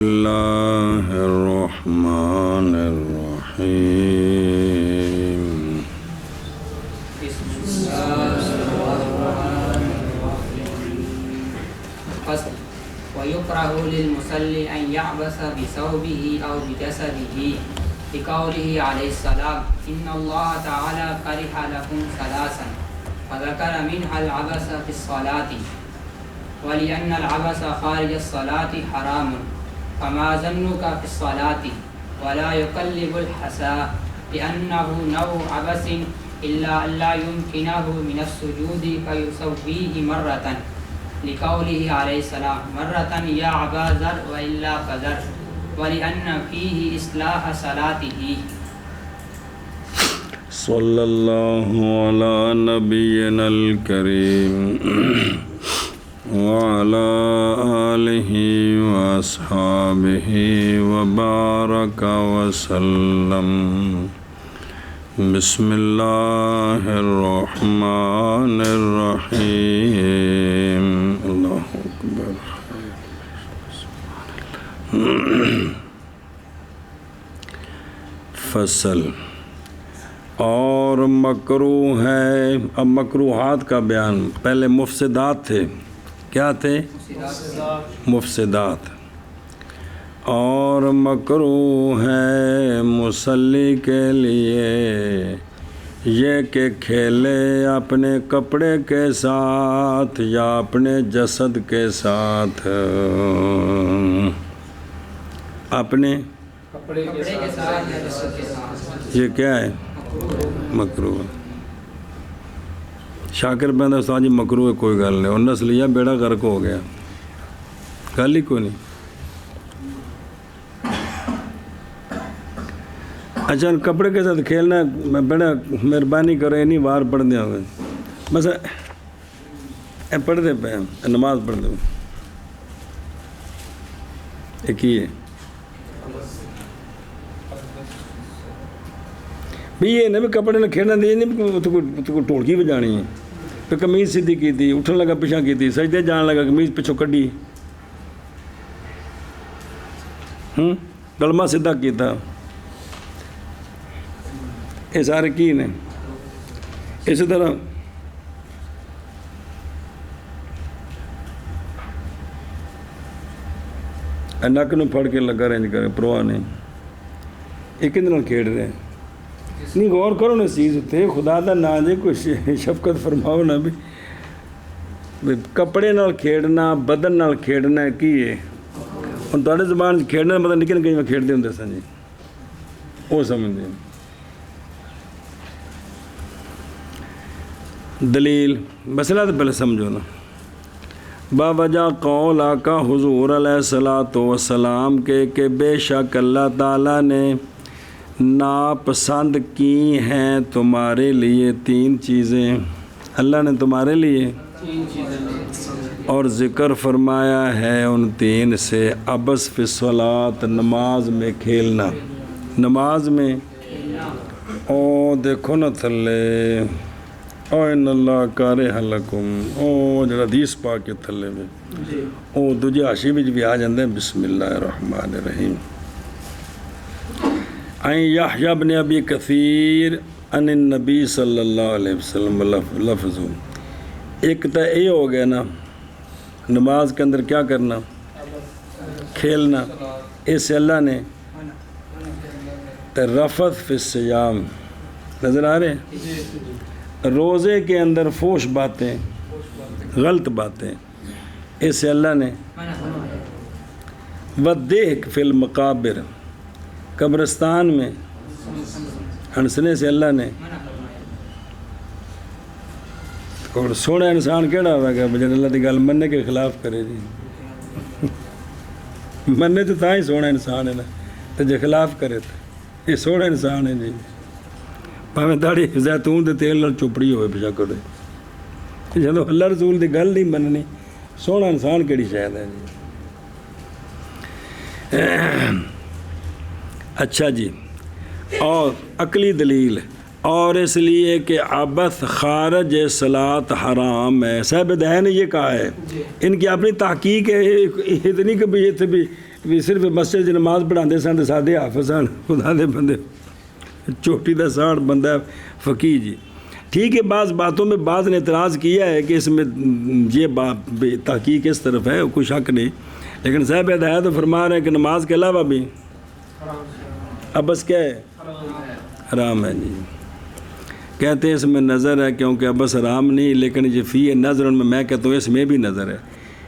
اللہ الرحمن الرحیم فصل ويكره للمصلي أن يعبس بثوبه أو بجسده لقوله عليه السلام إن الله تعالى كره لكم ثلاثا فذكر منها العبس في الصلاة ولأن العبس خارج الصلاة حرام فما ظنك في الصلاة ولا يقلب الحسى لأنه نوع عبس إلا أن لا يمكنه من السجود فيسويه مرة لقوله عليه السلام مرة يا أبا ذر وإلا فذر ولأن فيه إصلاح صلاته صلی اللہ علی نبینا الکریم وعلى آلہ واصحابہ وبارک وسلم بسم اللہ الرحمن الرحیم اللہ اکبر فصل اور مکروہ ہے. اب مکروہات کا بیان. پہلے مفسدات تھے. کیا تھے؟ مفسدات. اور مکروہ ہے مصلی کے لیے یہ کہ کھیلے اپنے کپڑے کے ساتھ یا اپنے جسد کے ساتھ. اپنے کپڑے کے ساتھ یا جسد کے ساتھ. یہ کیا ہے؟ مکروہ. شاکر بندہ استاد جی مکروہ ہے کوئی گل نہیں. اور نس لیا بیڑا غرق ہو گیا. گل ہی کوئی نہیں. اچھا کپڑے کے ساتھ کھیلنا میں بڑا مہربانی کرو یہ نہیں وار پڑھ دیا ہوگا. بس پڑھ دے پہ نماز پڑھ دو. ایک ہی ہے بھی یہ نہیں کپڑے نے کھیلنا دے نہیں تو ٹھولکی بجانی ہے. پھر قمیض سیدھی کی تھی اٹھن لگا پیچھا کی تھی سجدے جان لگا قمیض پچھوں کڈی گلما سیدھا کیتا. یہ سارے کی نے. اسی طرح نک نو پھڑ کے لگا رینج کرے پرواہ نہیں. ایک دن کھیڈ رہے نہیں. غور کرو نا چیز اتنے خدا دا نا جے کوئی شفقت فرماؤ نا بھی کپڑے نال کھیڈنا بدن نال کھیڈنا کی ہے. ہوں تھوڑے زبان کھیڈنا پتا نکے نکے میں کھیڈتے ہوں سن جی وہ سمجھتے. دلیل مسئلہ تو پہلے سمجھو نا. باوجہ قول آقا حضور علیہ الصلاۃ والسلام کے کہ بے شک اللہ تعالیٰ نے ناپسند کی ہیں تمہارے لیے تین چیزیں. اللہ نے تمہارے لیے اور ذکر فرمایا ہے ان تین سے. عبث فی الصلاۃ نماز میں کھیلنا. نماز میں او دیکھو نا تھلے او ان اللہ کارہ لکم او جڑا حدیث پاک کے تھلے میں او دوجے حاشی بھی آ جاندے بسم اللہ الرحمن الرحیم. این یحییٰ بن ابی کثیر ان النبی صلی اللہ علیہ وسلم لفظ. ایک تو یہ ہو گیا نا نماز کے اندر کیا کرنا کھیلنا. اس سے اللہ نے رفث فی الصیام نظر آ رہے. روزے کے اندر فوش باتیں غلط باتیں اس سے اللہ نے. والضحک فی المقابر قبرستان میں ہنسنے سے اللہ نے. اور سونا انسان کیڑا ہوا گیا جب اللہ کی گل مننے کے خلاف کرے جی. مننے تو ہی سونا انسان ہے نا تو جو خلاف کرے تو یہ سونا انسان ہے جی. پاویں داڑھی زیتون دے تیل نال چوپڑی ہوئے پچھا کرے جب اللہ رسول دی گل نہیں مننی سونا انسان کیڑی شاید ہے جی. اچھا جی. اور عقلی دلیل اور اس لیے کہ عبث خارج صلاۃ حرام ہے. صاحب دہ نے یہ کہا ہے. ان کی اپنی تحقیق ہے اتنی کہ بھی بھی صرف مسجد نماز پڑھاتے سن تو سادے حافظ سن، خدا دے بندے چوٹی دا ساڑھ بندہ فقیہ جی۔ ٹھیک ہے، بعض باتوں میں بعض نے اعتراض کیا ہے کہ اس میں یہ تحقیق اس طرف ہے، کوئی شک نہیں، لیکن صاحب ہدایت تو فرما رہے ہیں کہ نماز کے علاوہ بھی ابس کیا ہے؟ حرام ہے جی۔ کہتے ہیں اس میں نظر ہے، کیونکہ ابس حرام نہیں، لیکن یہ فی نظر میں کہتا ہوں اس میں بھی نظر ہے۔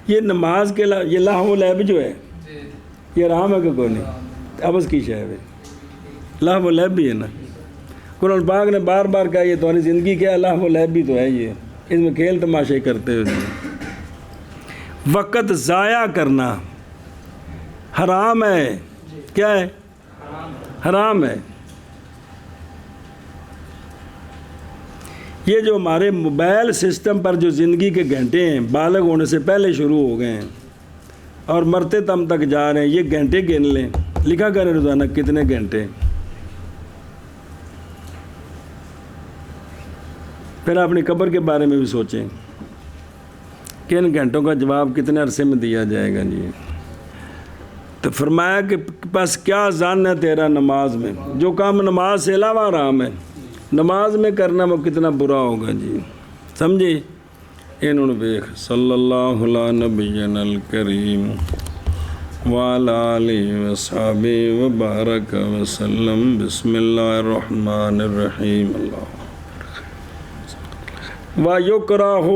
یہ نماز کے علاوہ یہ لہو و لعب جو ہے یہ حرام ہے کہ کوئی نہیں؟ ابس کی شے ہے، لہو و لعب بھی ہے نا۔ قرآن پاک نے بار بار کہا یہ تمہاری زندگی کیا ہے، لہو و لعب بھی تو ہے، یہ اس میں کھیل تماشے کرتے ہوئے۔ وقت ضائع کرنا حرام ہے، کیا ہے؟ حرام ہے۔ یہ جو ہمارے موبائل سسٹم پر جو زندگی کے گھنٹے ہیں بالغ ہونے سے پہلے شروع ہو گئے ہیں اور مرتے دم تک جا رہے ہیں، یہ گھنٹے گن لیں، لکھا کریں روزانہ کتنے گھنٹے، پھر اپنی قبر کے بارے میں بھی سوچیں کہ ان گھنٹوں کا جواب کتنے عرصے میں دیا جائے گا جی۔ تو فرمایا کہ بس کیا ظن ہے تیرا نماز میں، جو کام نماز سے علاوہ حرام ہے نماز میں کرنا وہ کتنا برا ہوگا جی، سمجھے؟ انہوں نے بیخ صلی اللہ علیہ نبینا الکریم وعلی آلہ وصحبہ وبارک وسلم۔ بسم اللہ الرحمن الرحیم۔ اللہ وَيُكْرَهُ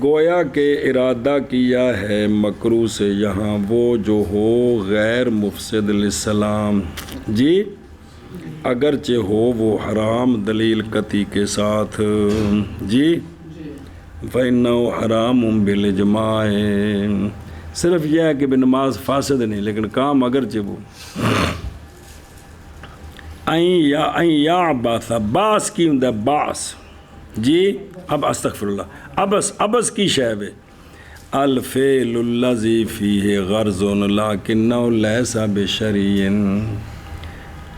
گویا کہ ارادہ کیا ہے مکروہ سے یہاں وہ جو ہو غیر مفسد للسلام جی، اگرچہ ہو وہ حرام دلیل قطعی کے ساتھ جی، فَإِنَّهُ حَرَامٌ بِالْإِجْمَاعِ، صرف یہ ہے کہ نماز فاسد نہیں، لیکن کام اگرچہ وہ این یا باس باس کی ہوں باس جی، اب استغفر اللہ، ابس کی شے ہے، الفعل الذی فیہ غرض لکنہ لیس بشرعی،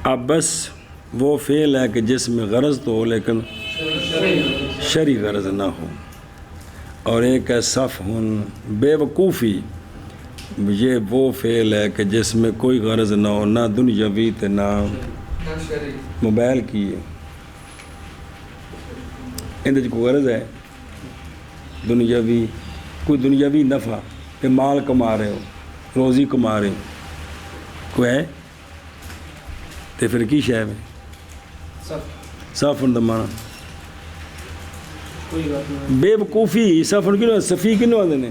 ابس وہ فعل ہے کہ جس میں غرض تو ہو لیکن شرعی غرض نہ ہو، اور ایک ہے صفحٌ بے وقوفی، یہ وہ فعل ہے کہ جس میں کوئی غرض نہ ہو، نہ دنیاوی تے نہ موبائل کی ہے، اندر کوئی غرض ہے دنیاوی، کوئی دنیاوی نفع کہ مال کما رہے ہو، روزی کما رہے ہو، کوئی ہے تو پھر کی شے میں صاف اندمانا بے وقوفی، صاف کیوں صفی کیوں آتے ہیں؟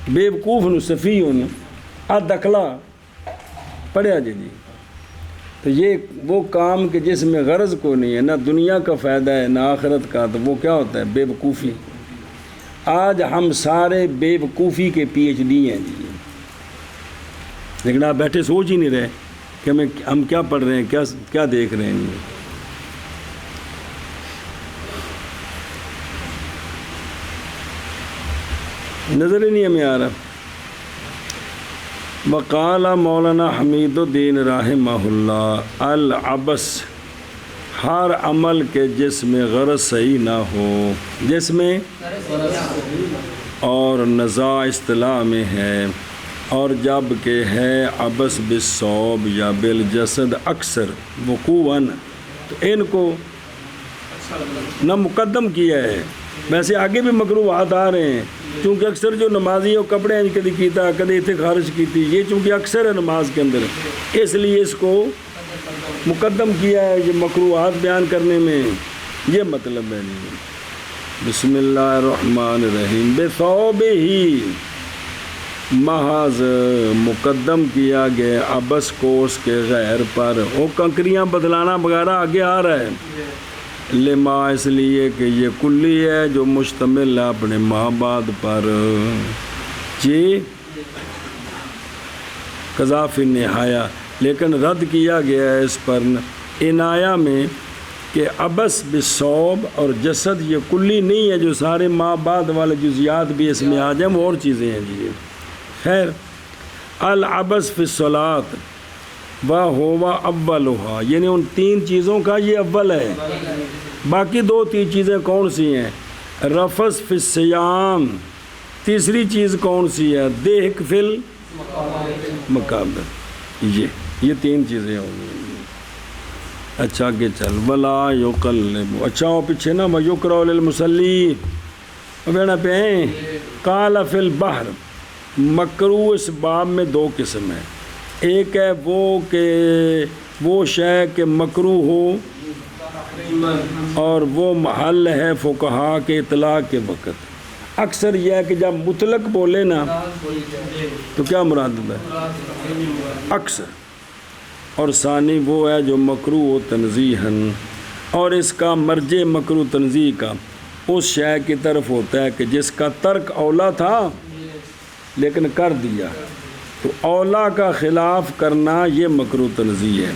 بے وقوف نو صفی ہونے دخلا پڑھیا جی۔ تو یہ وہ کام کہ جس میں غرض کو نہیں ہے، نہ دنیا کا فائدہ ہے نہ آخرت کا، تو وہ کیا ہوتا ہے؟ بے وقوفی۔ آج ہم سارے بے وقوفی کے پی ایچ ڈی ہیں جی، لیکن آپ بیٹھے سوچ ہی نہیں رہے کہ ہم کیا پڑھ رہے ہیں، کیا دیکھ رہے ہیں۔ نظر ہی نہیں ہمیں آ رہا۔ وقال مولانا حمید الدین رحمہ اللہ العبس، ہر عمل کے جس میں غرض صحیح نہ ہو، جس میں اور نزاع اصطلاح میں ہے، اور جب کہ ہے عبس بالصوب یا بالجسد اکثر وقوعاً، تو ان کو نہ مقدم کیا ہے، ویسے آگے بھی مکروہات آ رہے ہیں، چونکہ اکثر جو نمازی ہو کپڑے انج کدی کیتا کدی اتنے خارج کیتی، یہ چونکہ اکثر ہے نماز کے اندر، اس لیے اس کو مقدم کیا ہے یہ مکروہات بیان کرنے میں، یہ مطلب ہے جی۔ بسم اللہ الرحمن الرحیم۔ بثوب ہی محض مقدم کیا گیا ابس کو اس کے غیر پر، وہ کنکریاں بدلانا وغیرہ آگے آ رہا ہے، لما اس لیے کہ یہ کلی ہے جو مشتمل ہے اپنے ماں بعد پر جی، قذافی نہایا، لیکن رد کیا گیا ہے اس پر عنایہ میں کہ ابس بالصوب اور جسد یہ کلی نہیں ہے جو سارے ماں بعد والے جزیات بھی اس میں آ جائیں، وہ اور چیزیں ہیں جی۔ خیر، العبس فی الصلاۃ وہو اولھا، یعنی ان تین چیزوں کا یہ اول ہے، باقی دو تین چیزیں کون سی ہیں؟ رفث فی الصیام، تیسری چیز کون سی ہے؟ دیہک فی مقابر، یہ تین چیزیں ہوں گی۔ اچھا کہ چل ولا یقلب، اچھا ہو پیچھے نا ویکرہ للمصلی بینا پہ ہیں۔ قال فی البحر، مکروہ اس باب میں دو قسم ہے، ایک ہے وہ کہ وہ شے کہ مکروہ ہو اور وہ محل ہے فقہا کے اطلاق کے وقت۔ اکثر یہ ہے کہ جب مطلق بولے نا تو کیا مراد ہے اکثر، اور ثانی وہ ہے جو مکروہ تنزیہاً، اور اس کا مرجع مکروہ تنزیہ کا اس شے کی طرف ہوتا ہے کہ جس کا ترک اولا تھا لیکن کر دیا، تو اولا کا خلاف کرنا یہ مکروہ تنزیہ ہے۔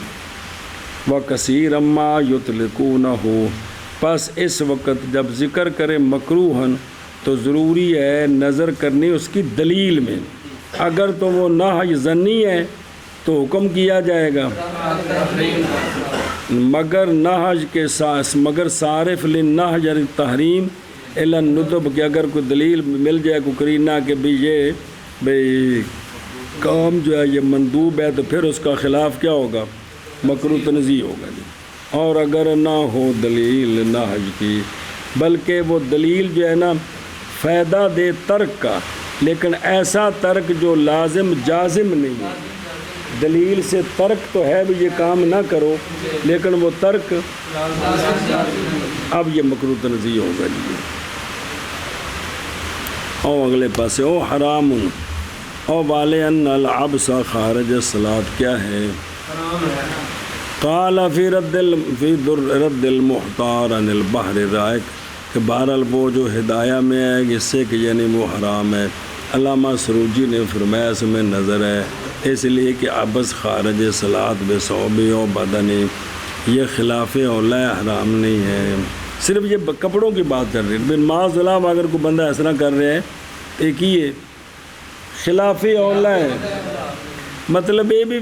وَكَثِيرًا مَا يُطْلِقُونَهُ، پس اس وقت جب ذکر کرے مکروہن تو ضروری ہے نظر کرنی اس کی دلیل میں، اگر تو وہ نہی ظنی ہے تو حکم کیا جائے گا، مگر نہج کے ساتھ، مگر صارف للنہج التحریم الی الندب، کہ اگر کوئی دلیل مل جائے کوئی قرینہ کہ بھی یہ بھئی کام جو ہے یہ مندوب ہے، تو پھر اس کا خلاف کیا ہوگا؟ مکروہ تنزیہ ہوگا جی۔ اور اگر نہ ہو دلیل نہج کی، بلکہ وہ دلیل جو ہے نا فائدہ دے ترک کا، لیکن ایسا ترک جو لازم جازم نہیں ہے، دلیل سے ترک تو ہے بھی یہ کام نہ کرو، لیکن وہ ترک اب یہ مکروہ تنزیہ ہوگا جی۔ او اگلے پاسے او حرام او والے ان العبس خارج الصلاۃ کیا ہے؟ قال فی رد المحتار عن البحر الرائق، کہ بہرحال وہ جو ہدایہ میں ہے اس سے کہ یعنی وہ حرام ہے۔ علامہ سروجی نے فرمایا اس میں نظر ہے، اس لیے کہ عبس خارج صلاۃ بے صوبی و بدنی، یہ خلاف اولا حرام نہیں ہے، صرف یہ کپڑوں کی بات کر رہی ہے۔ بن معاذ اللہ اگر کوئی بندہ اس طرح کر رہے ہے ایک ہی ہے خلاف اولا ہے، مطلب یہ بھی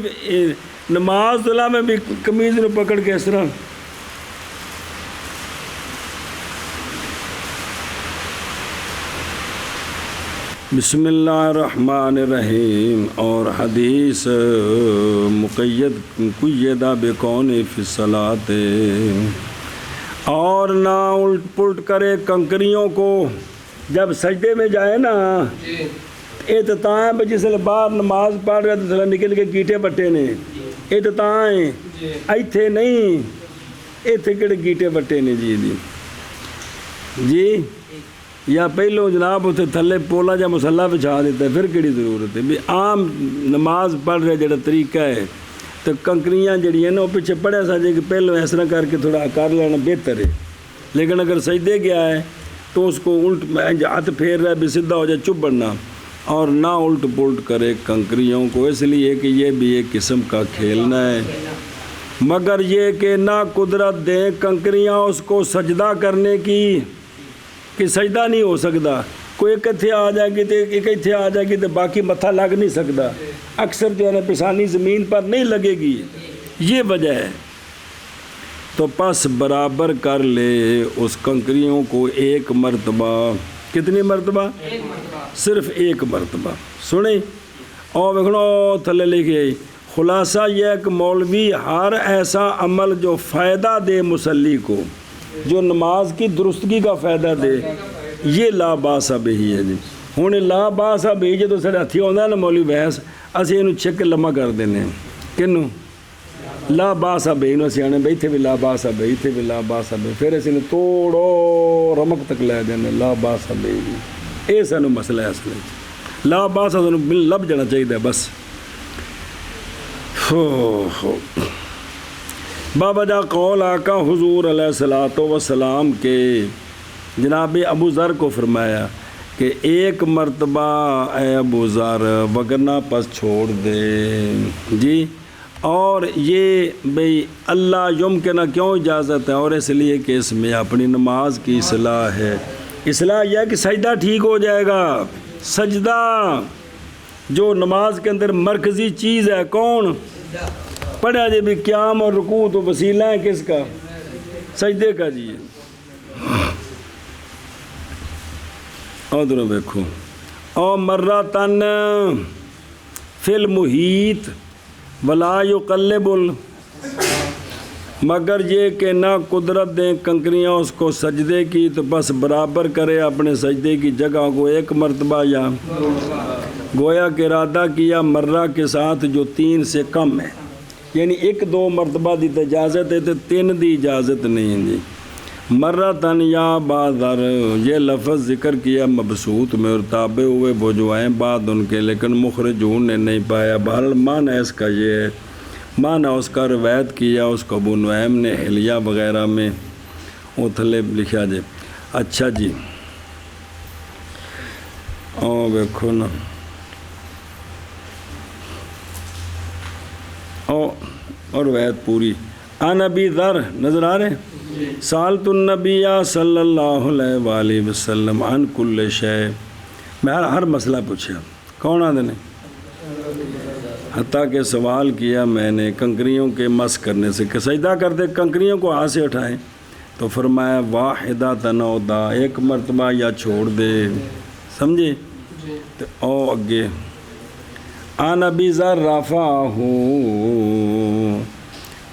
نماز اللہ میں بھی قمیض نے پکڑ کے اس طرح بسم اللہ الرحمن الرحیم، اور حدیث مقید قیدہ بکون فی الصلاۃ، اور نہ الٹ پلٹ کرے کنکریوں کو جب سجدے میں جائے نا، احتتام پہ جس نے باہر نماز پڑھ رہا تو نکل کے گیٹے بٹے نے احتتام ایتھے نہیں، ایتھے کہڑے گیٹے بٹے نے جی یا پہلو جناب اتنے تھلے پولا جا مسلح بچھا دیتا ہے، پھر کہڑی ضرورت ہے بھی عام نماز پڑھ رہے جڑا طریقہ ہے تو کنکریاں جڑی ہیں نا وہ پیچھے پڑھیا سا جائے کہ پہلو اس طرح کر کے تھوڑا کر لینا بہتر ہے، لیکن اگر سجدے گیا ہے تو اس کو الٹ ہاتھ پھیر رہا ہے بھی سیدھا ہو جائے چپ بڑھنا، اور نہ الٹ پلٹ کرے کنکریوں کو، اس لیے کہ یہ بھی ایک قسم کا کھیلنا ہے، مگر یہ کہ نہ قدرت دیں کنکریاں اس کو سجدہ کرنے کی، کہ سجدہ نہیں ہو سکتا، کوئی ایک اتھے آ جائے گی تو ایک اتھے آ جائے گی تو باقی متھا لگ نہیں سکتا، اکثر جو ہے نا پسانی زمین پر نہیں لگے گی، یہ وجہ ہے، تو پس برابر کر لے اس کنکریوں کو ایک مرتبہ، کتنی مرتبہ؟ صرف ایک مرتبہ۔ سنیں اور ویکھو تھلے لکھے، خلاصہ یہ ہے کہ مولوی ہر ایسا عمل جو فائدہ دے مسلی کو، جو نماز کی درستگی کا فائدہ دے، یہ لا باس بہی ہے جی۔ ہوں لا باس بہی جو سارے ہاتھی آتا ہے نا مولوی بحث، اسی یہ چھک کے لمحہ کر دینے کنوں لا باس بہی نو، اسی آنے بھائی اتنے بھی لا باس بہی، اتنے بھی لا باس بہی، پھر اسی نے توڑو رمک تک لے دینے لا باس بہی جی۔ یہ سانو مسئلہ ہے اصل لا باس سانو لب جانا چاہیے بس۔ بابا جا قول آقا حضور علیہ الصلوۃ والسلام کے جناب ابو ذر کو فرمایا کہ ایک مرتبہ اے ابو ذر وگرنہ پس چھوڑ دے جی، اور یہ بھئی اللہ یمکن کیوں اجازت ہے؟ اور اس لیے کہ اس میں اپنی نماز کی اصلاح ہے، اصلاح یہ ہے کہ سجدہ ٹھیک ہو جائے گا، سجدہ جو نماز کے اندر مرکزی چیز ہے، کون پڑھا جی بھی قیام اور رکوع تو وسیلہ ہے کس کا؟ سجدے کا جی۔ ادھر دیکھو او مرتن فی المحیط ولا یقلب مگر یہ کہ نہ قدرت دیں کنکریاں اس کو سجدے کی تو بس برابر کرے اپنے سجدے کی جگہ کو ایک مرتبہ یا گویا کہ ارادہ کیا مرہ کے ساتھ جو 3 سے کم ہے، یعنی 1-2 مرتبہ دی اجازت ہے تو 3 دی اجازت نہیں ہے جی۔ مرتن یا بادر یہ لفظ ذکر کیا مبسوط میں اور تابع ہوئے وہ جو ہیں بعد ان کے، لیکن مخرجون نے نہیں پایا۔ بہرحال معنی اس کا یہ ہے، معنی اس کا روایت کیا اس کو ابو نعیم نے حلیہ وغیرہ میں اتھلے لکھا جائے۔ اچھا جی دیکھو نا اور روایت پوری عن ابی ذر نظر آ رہے سالت النبی صلی اللہ علیہ وآلہ وسلم عن کل شے، میں ہر مسئلہ پوچھا، کون آدھے نے؟ حتیٰ کہ سوال کیا میں نے کنکریوں کے مس کرنے سے کہ سجدہ کرتے کنکریوں کو ہاتھ سے اٹھائیں، تو فرمایا واحدہ تنودا 1 مرتبہ یا چھوڑ دے، سمجھے؟ تو او اگے عن ابی ذر رفعہ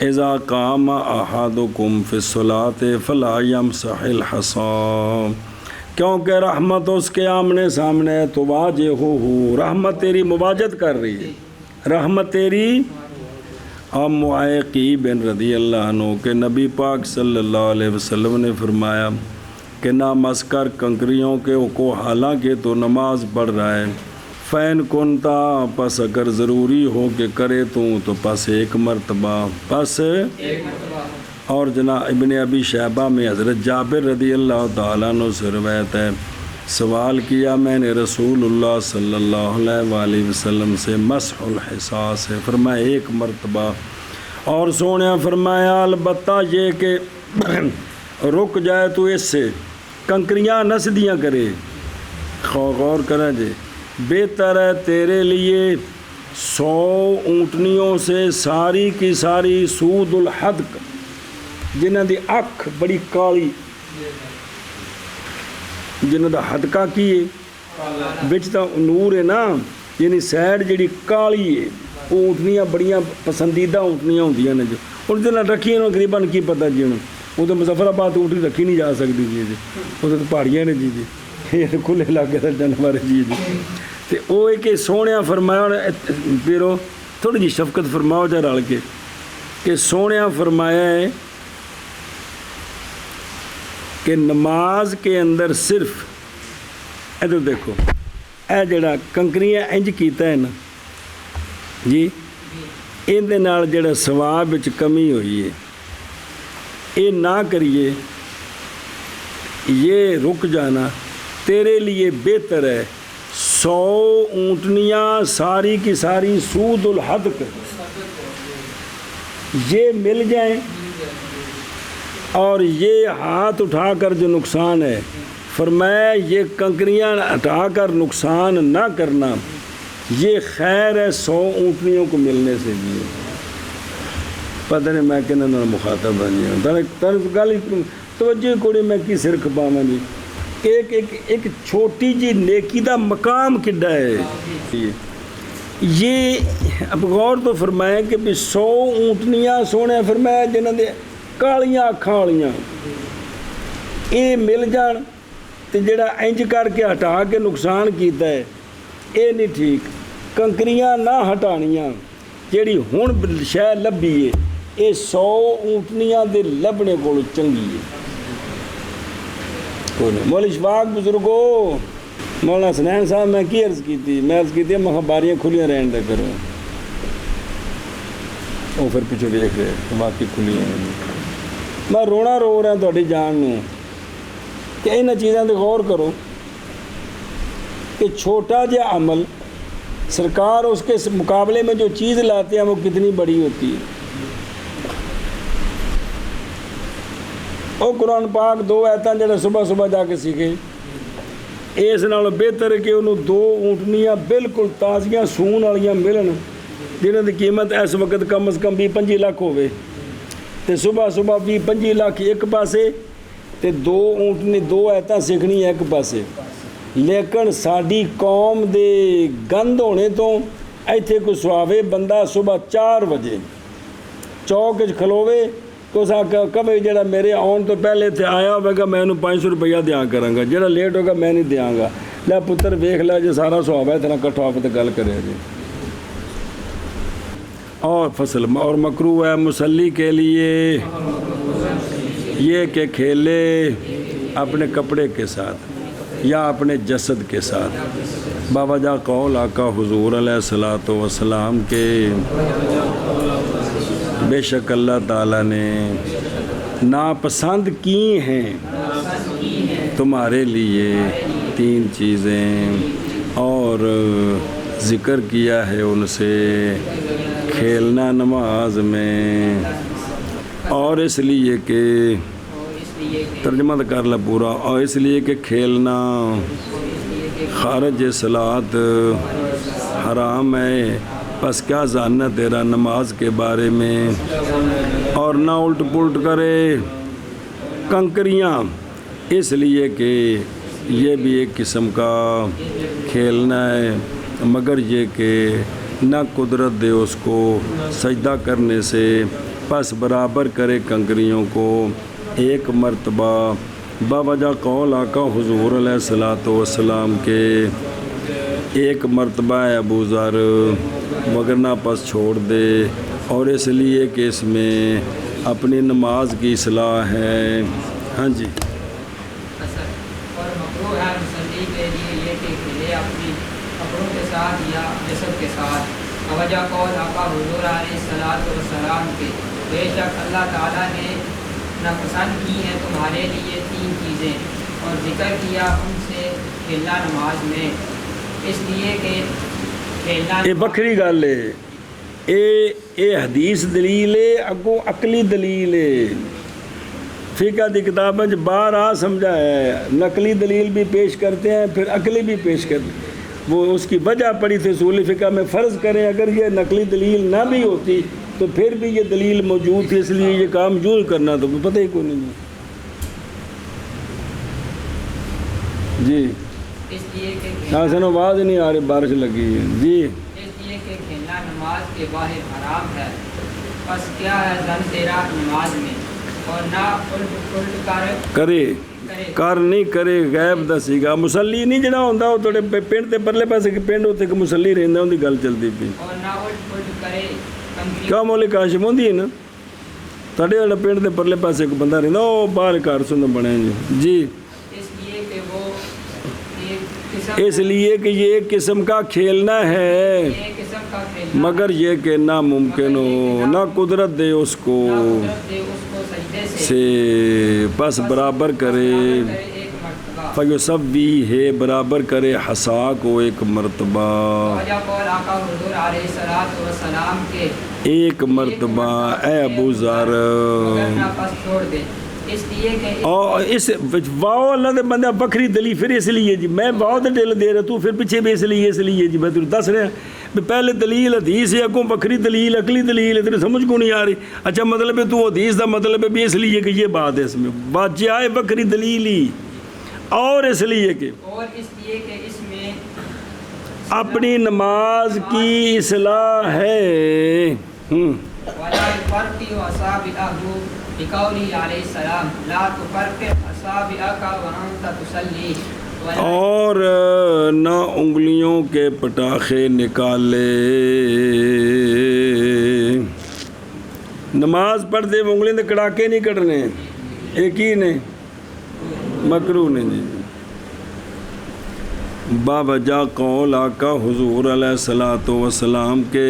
اذا قام احدکم فی الصلاۃ فلا یمسح الحصی، کیونکہ رحمت اس کے آمنے سامنے ہے تو واجہہ، رحمت تیری مواجہت کر رہی ہے، رحمت تیری۔ اب معیقی بن رضی اللہ عنہ کہ نبی پاک صلی اللہ علیہ وسلم نے فرمایا کہ نہ مس کر کنکریوں کے کو حالانکہ تو نماز پڑھ رہا ہے، فین کنتا پس اگر ضروری ہو کہ کرے تو پس 1 مرتبہ پس۔ اور جناب ابن ابی شیبہ میں حضرت جابر رضی اللہ تعالیٰ عنہ سے روایت ہے، سوال کیا میں نے رسول اللہ صلی اللہ علیہ وآلہ وسلم سے مسح الحصا سے، فرمایا 1 مرتبہ، اور سونے فرمایا البتہ یہ کہ رک جائے تو اس سے کنکریاں نہ سدیاں کرے، غور کریں جی، بہتر ہے تیرے لیے 100 اونٹنیوں سے ساری کی ساری سود الحدق جنہاں دی اکھ بڑی کالی، جنہاں دا حدقہ کی ہے بچ تا نور ہے نا، یعنی سیڈ جڑی کالی ہے، وہ اونٹنیاں بڑیاں پسندیدہ اونٹنیاں ہوندیاں نے جو ان دے نال رکھی انہوں غریباں کی پتہ جی انہوں وہ تو مظفر آباد اونٹنی رکھی نہیں جا سکتی جی وہ تو پہاڑیاں نے جی یہ کھلے علاقے دا جانور جی تے وہ ہے کہ سونیا فرمایا پیرو تھوڑی جی شفقت فرماؤ جا رل کے کہ سونیا فرمایا ہے کہ نماز کے اندر صرف ادھر دیکھو اے جڑا کنکریاں انج کیتا ہے نا جی ان دے نال جڑا ثواب وچ کمی ہوئی ہے یہ نہ کریے، یہ رک جانا تیرے لیے بہتر ہے 100 اونٹنیاں ساری کی ساری سود الحدق یہ مل جائیں، اور یہ ہاتھ اٹھا کر جو نقصان ہے فرمایا یہ کنکریاں ہٹا کر نقصان نہ کرنا یہ خیر ہے 100 اونٹنیوں کو ملنے سے بھی۔ پتہ نہیں میں کہنا نہ مخاطب بنی ہوں گل توجہ کوڑی میں کی سر کھپاواں جی، ایک چھوٹی جی نیکی دا مقام کڈا ہے یہ۔ اب غور تو فرمایا کہ 100 اونٹنیاں سونے فرمایا جنہاں دے کالیاں اکھاں والیاں یہ مل جان تے جڑا انج کر کے ہٹا کے نقصان کیتا ہے یہ نہیں ٹھیک، کنکریاں نہ ہٹانیاں جیڑی ہن شے لبھی ہے یہ 100 اونٹنیاں دے لبنے کو چنگی ہے۔ مولا اشفاق بزرگو مولانا سنین صاحب میں کی عرض کی تھی، میں عرض کی تھی باریاں کھلیاں رہن دے کرو، وہ پھر پیچھے دیکھ رہے باقی کھلیاں میں رونا رو رہا تھوڑی جان نوں کہ انہاں چیزاں تے غور کرو کہ چھوٹا جا عمل سرکار اس کے مقابلے میں جو چیز لاتے ہیں وہ کتنی بڑی ہوتی ہے۔ وہ قرآن پاک 2 آیتاں جڑا صبح صبح جا کے سیکھے اس نال بہتر ہے کہ انہوں 2 اونٹنیاں بالکل تازیاں سون والیاں ملن جنہاں دی قیمت اس وقت کم از کم 20-25 لاکھ ہوئے تے صبح صبح 20-25 لاکھ ایک پاسے تے 2 اونٹنی 2 آیتاں سیکھنی ایک پاسے، لیکن ساڈی قوم دے گند ہونے تو ਇੱਥੇ ਕੋਈ ਸੁਆਵੇ ਬੰਦਾ ਸਵੇਰ 4 ਵਜੇ ਚੌਕ 'ਚ ਖਲੋਵੇ تو کبھی جڑا میرے آن تو پہلے اتنے آیا ہوگا میں انہوں 500 روپیہ دیا کروں گا جڑا لیٹ ہوگا میں نہیں دیاں گا لے پتر ویکھ لے جی سارا سواب ہے اتنا کٹھا آپ تے گل کرے جی اور فصل اور مکروہ ہے مسلی کے لیے یہ کہ کھیلے اپنے کپڑے کے ساتھ یا اپنے جسد کے ساتھ باوجہ قول آقا حضور علیہ الصلوۃ والسلام کے بے شک اللہ تعالیٰ نے ناپسند کی ہیں تمہارے لیے 3 چیزیں اور ذکر کیا ہے ان سے کھیلنا نماز میں اور اس لیے کہ ترجمہ کر لا پورا اور اس لیے کہ کھیلنا خارج صلاۃ حرام ہے پس کیا جاننا تیرا نماز کے بارے میں اور نہ الٹ پلٹ کرے کنکریاں اس لیے کہ یہ بھی ایک قسم کا کھیلنا ہے مگر یہ کہ نہ قدرت دے اس کو سجدہ کرنے سے پس برابر کرے کنکریوں کو 1 مرتبہ باوجہ قول آقا حضور علیہ الصلوۃ والسلام کے 1 مرتبہ ہے ابو ذر وگرنہ پس چھوڑ دے اور اس لیے کہ اس میں اپنی نماز کی اصلاح ہے ہاں جی اور مکروہ ہے مسلی کے لیے یہ کہ کھیلے اپنی کپڑوں کے ساتھ یا جسد کے ساتھ وجہ قول آقا حضور علیہ الصلوۃ والسلام کے بے شک اللہ تعالیٰ نے ناپسند کی ہیں تمہارے لیے 3 چیزیں اور ذکر کیا ان سے کھیلنا نماز میں اس لیے کہ کھیلنا یہ بکری گل ہے اے حدیث دلیل ہے اگوں عقلی دلیل ہے فقہ دی کتابیں بار سمجھا ہے نقلی دلیل بھی پیش کرتے ہیں پھر عقلی بھی پیش کرتے ہیں وہ اس کی وجہ پڑی تھی اصول فقہ میں فرض کریں اگر یہ نقلی دلیل نہ بھی ہوتی تو پھر بھی یہ دلیل موجود تھی اس لیے یہ کام یوں کرنا تو پتہ ہی کوئی نہیں جی اس لیے کہ سن آواز نہیں آ رہی بارش لگی ہے جی اس لیے کہ کھیلنا نماز کے باہر حرام ہے بس کیا ہے زن تیرا نماز میں اور نہ الٹ پلٹ کرے کر نہیں کرے غیب دسی گا مسلی نہیں جڑا ہوندا او تھوڑے پنڈ تے پرلے پاسے پنڈ اوتے کہ مسلی رہندا اون دی گل چلدی پئی اور نہ الٹ پلٹ کرے کیا مولی کاشم ہوندی ہے نا تھوڑے والا پنڈ دے پرلے پاسے ایک بندہ رہندا او باہر گھر سن بنے جی اس لیے کہ وہ اس لیے کہ یہ ایک قسم کا کھیلنا ہے یہ قسم کا کھیلنا مگر یہ کہ ناممکن ہو نہ قدرت دے اس کو سے پس برابر کرے فیصبی ہے برابر کرے حسا کو 1 مرتبہ 1 مرتبہ اے ابو ذر اور اس واؤ اللہ دے بندہ بکری دلی پھر اس لیے جی میں واؤ تے دل دے رہا تو پھر پیچھے بھی اس لیے جی میں تجھے دس رہا پہلے دلیل حدیث ہے اگوں بکری دلیل عقلی دلیل ہے تیرے سمجھ کو نہیں آ رہی اچھا مطلب ہے تو حدیث دا مطلب ہے بھی اس لیے کہ یہ بات ہے اس میں بات جی آئے بکری دلیل ہی اور اس لیے کہ اس میں اپنی نماز کی اصلاح ہے وَلَا يُفَرْقِعُ أَصَابِعَهُ بِقَوْلِهِ عَلَيْهِ السَّلَامُ لَا تُفَرْقِعْ أَصَابِعَكَ وَأَنْتَ تُصَلِّي اور نہ انگلیوں کے پٹاخے نکالے نماز پڑھتے وہ انگلیوں کے کڑاکے نہیں کٹنے ایک ہی نے مکروہ نے جی باوجہ قول آقا حضور علیہ الصلوۃ والسلام کے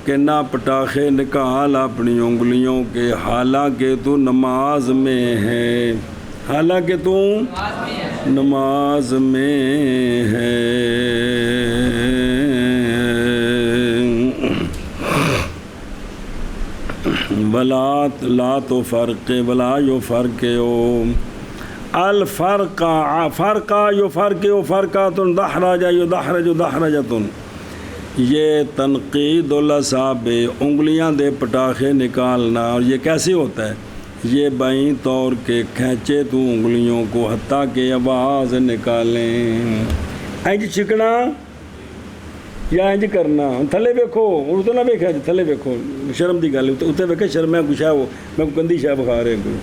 کہ نہ پٹاخے نکال اپنی انگلیوں کے حالانکہ تو نماز میں ہے حالانکہ تو نماز میں ہے ولا لا تو فرق ولا یو فرق او الفرق فرقہ یو فرق او فرقاتن دحرج یو دحرج دحرجتن یہ تنقید الاصابع انگلیاں دے پٹاخے نکالنا اور یہ کیسے ہوتا ہے یہ بائیں طور کے کھینچے تو انگلیوں کو حتیٰ کہ آواز نکالیں اینج چکنا یا انج کرنا تھلے ویکھو وہ تو نہ ویکھیا تھلے ویکھو شرم دی گل اتنے ویکھے شرم ہے کچھ ہے وہ میں گندی شے بخا رہے کوئی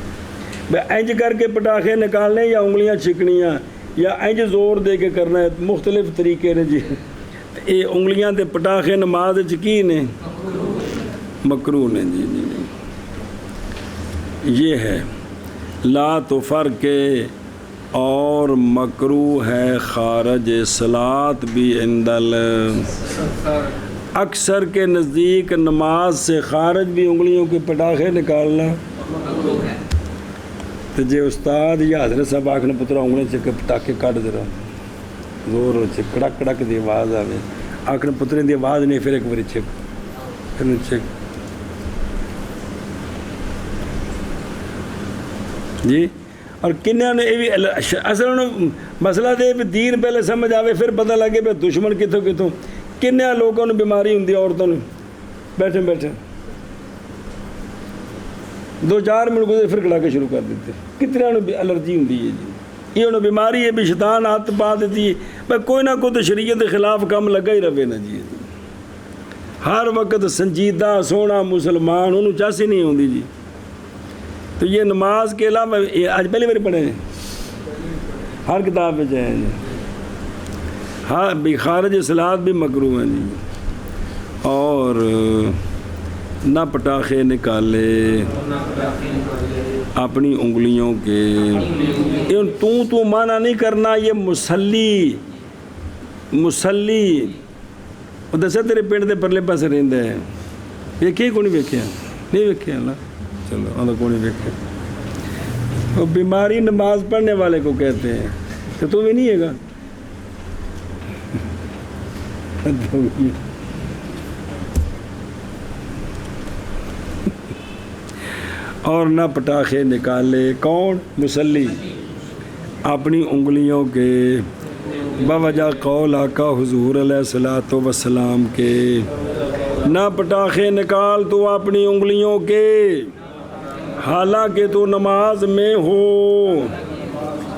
بھائی انج کر کے پٹاخے نکالنے یا انگلیاں چھکنیاں یا انج زور دے کے کرنا ہے مختلف طریقے نے جی یہ انگلیاں تے پٹاخے نماز کی نے مکروہ نے جی جی یہ ہے لا تو فرق اور مکروہ ہے خارج صلاۃ بھی اندل اکثر کے نزدیک نماز سے خارج بھی انگلیوں کے پٹاخے نکالنا تو جے استاد یا حضرت صاحب آکھنے پترا انگلیں سے پٹاخے کٹ دے رہا زور سے کڑک کڑک دی آواز آوے آکھنے پترے دی آواز نہیں پھر ایک باری چک پھر چک جی اور کنیا نے یہ اصل انہوں مسئلہ دے بھی دین پہلے سمجھ آوے پھر پتہ لگے پہ دشمن کتوں کتوں کنیا لوگوں نے بیماری ہوں عورتوں نے بیٹھے بیٹھے 2-4 منٹ گزرے پھر کڑا کے شروع کر دیتے کتنے انہوں الرجی ہوں ہے جی یہ انہوں بیماری ہے بھی شیطان ہاتھ پا دیتی ہے بھائی کوئی نہ کوئی تو شریعت کے خلاف کام لگا ہی رہے نا جی ہر وقت سنجیدہ سونا مسلمان انہوں چاسی نہیں ہوندی جی تو یہ نماز کے علاوہ آج پہلی باری پڑھے ہیں ہر کتاب میں جائیں جی ہاں بھی خارج صلاۃ بھی مکروہ ہیں جی اور نہ پٹاخے نکالے اپنی انگلیوں کے تو مانا نہیں کرنا یہ مسلی وہ دسے تیرے پنڈ دے پرلے پاسے رہندا ہے ویکھے کو نہیں ویکھیا نہیں ویکھیا اللہ چلو اللہ کو نہیں ویکھے وہ بیماری نماز پڑھنے والے کو کہتے ہیں تو تو بھی نہیں ہے گا اور نہ پٹاخے نکالے کون مسلی اپنی انگلیوں کے بوجہ قول آقا حضور علیہ الصلوۃ والسلام کے نہ پٹاخے نکال تو اپنی انگلیوں کے حالانکہ تو نماز میں ہو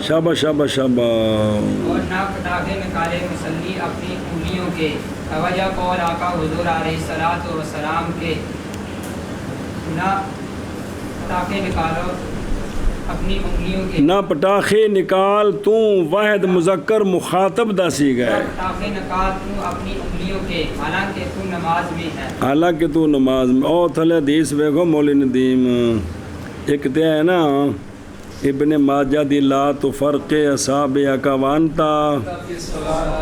شابہ شابہ شابہ اور نہ پٹاخے نکالے مصلی اپنی انگلیوں کے وجہ قول آقا حضور علیہ الصلوۃ والسلام کے نہ پٹاخے نکالو اپنی انگلیوں کے نہ پٹاخے نکال تو واحد مذکر مخاطب داسی گئے پٹاخے نکال تو اپنی انگلیوں کے حالانکہ تو نماز میں ہے حالانکہ تو نماز میں او تھلے حدیث بیگو مولی ندیم ایک تے ہے نا ابن ماجہ دی لا تو فرق اصابع کا وانتا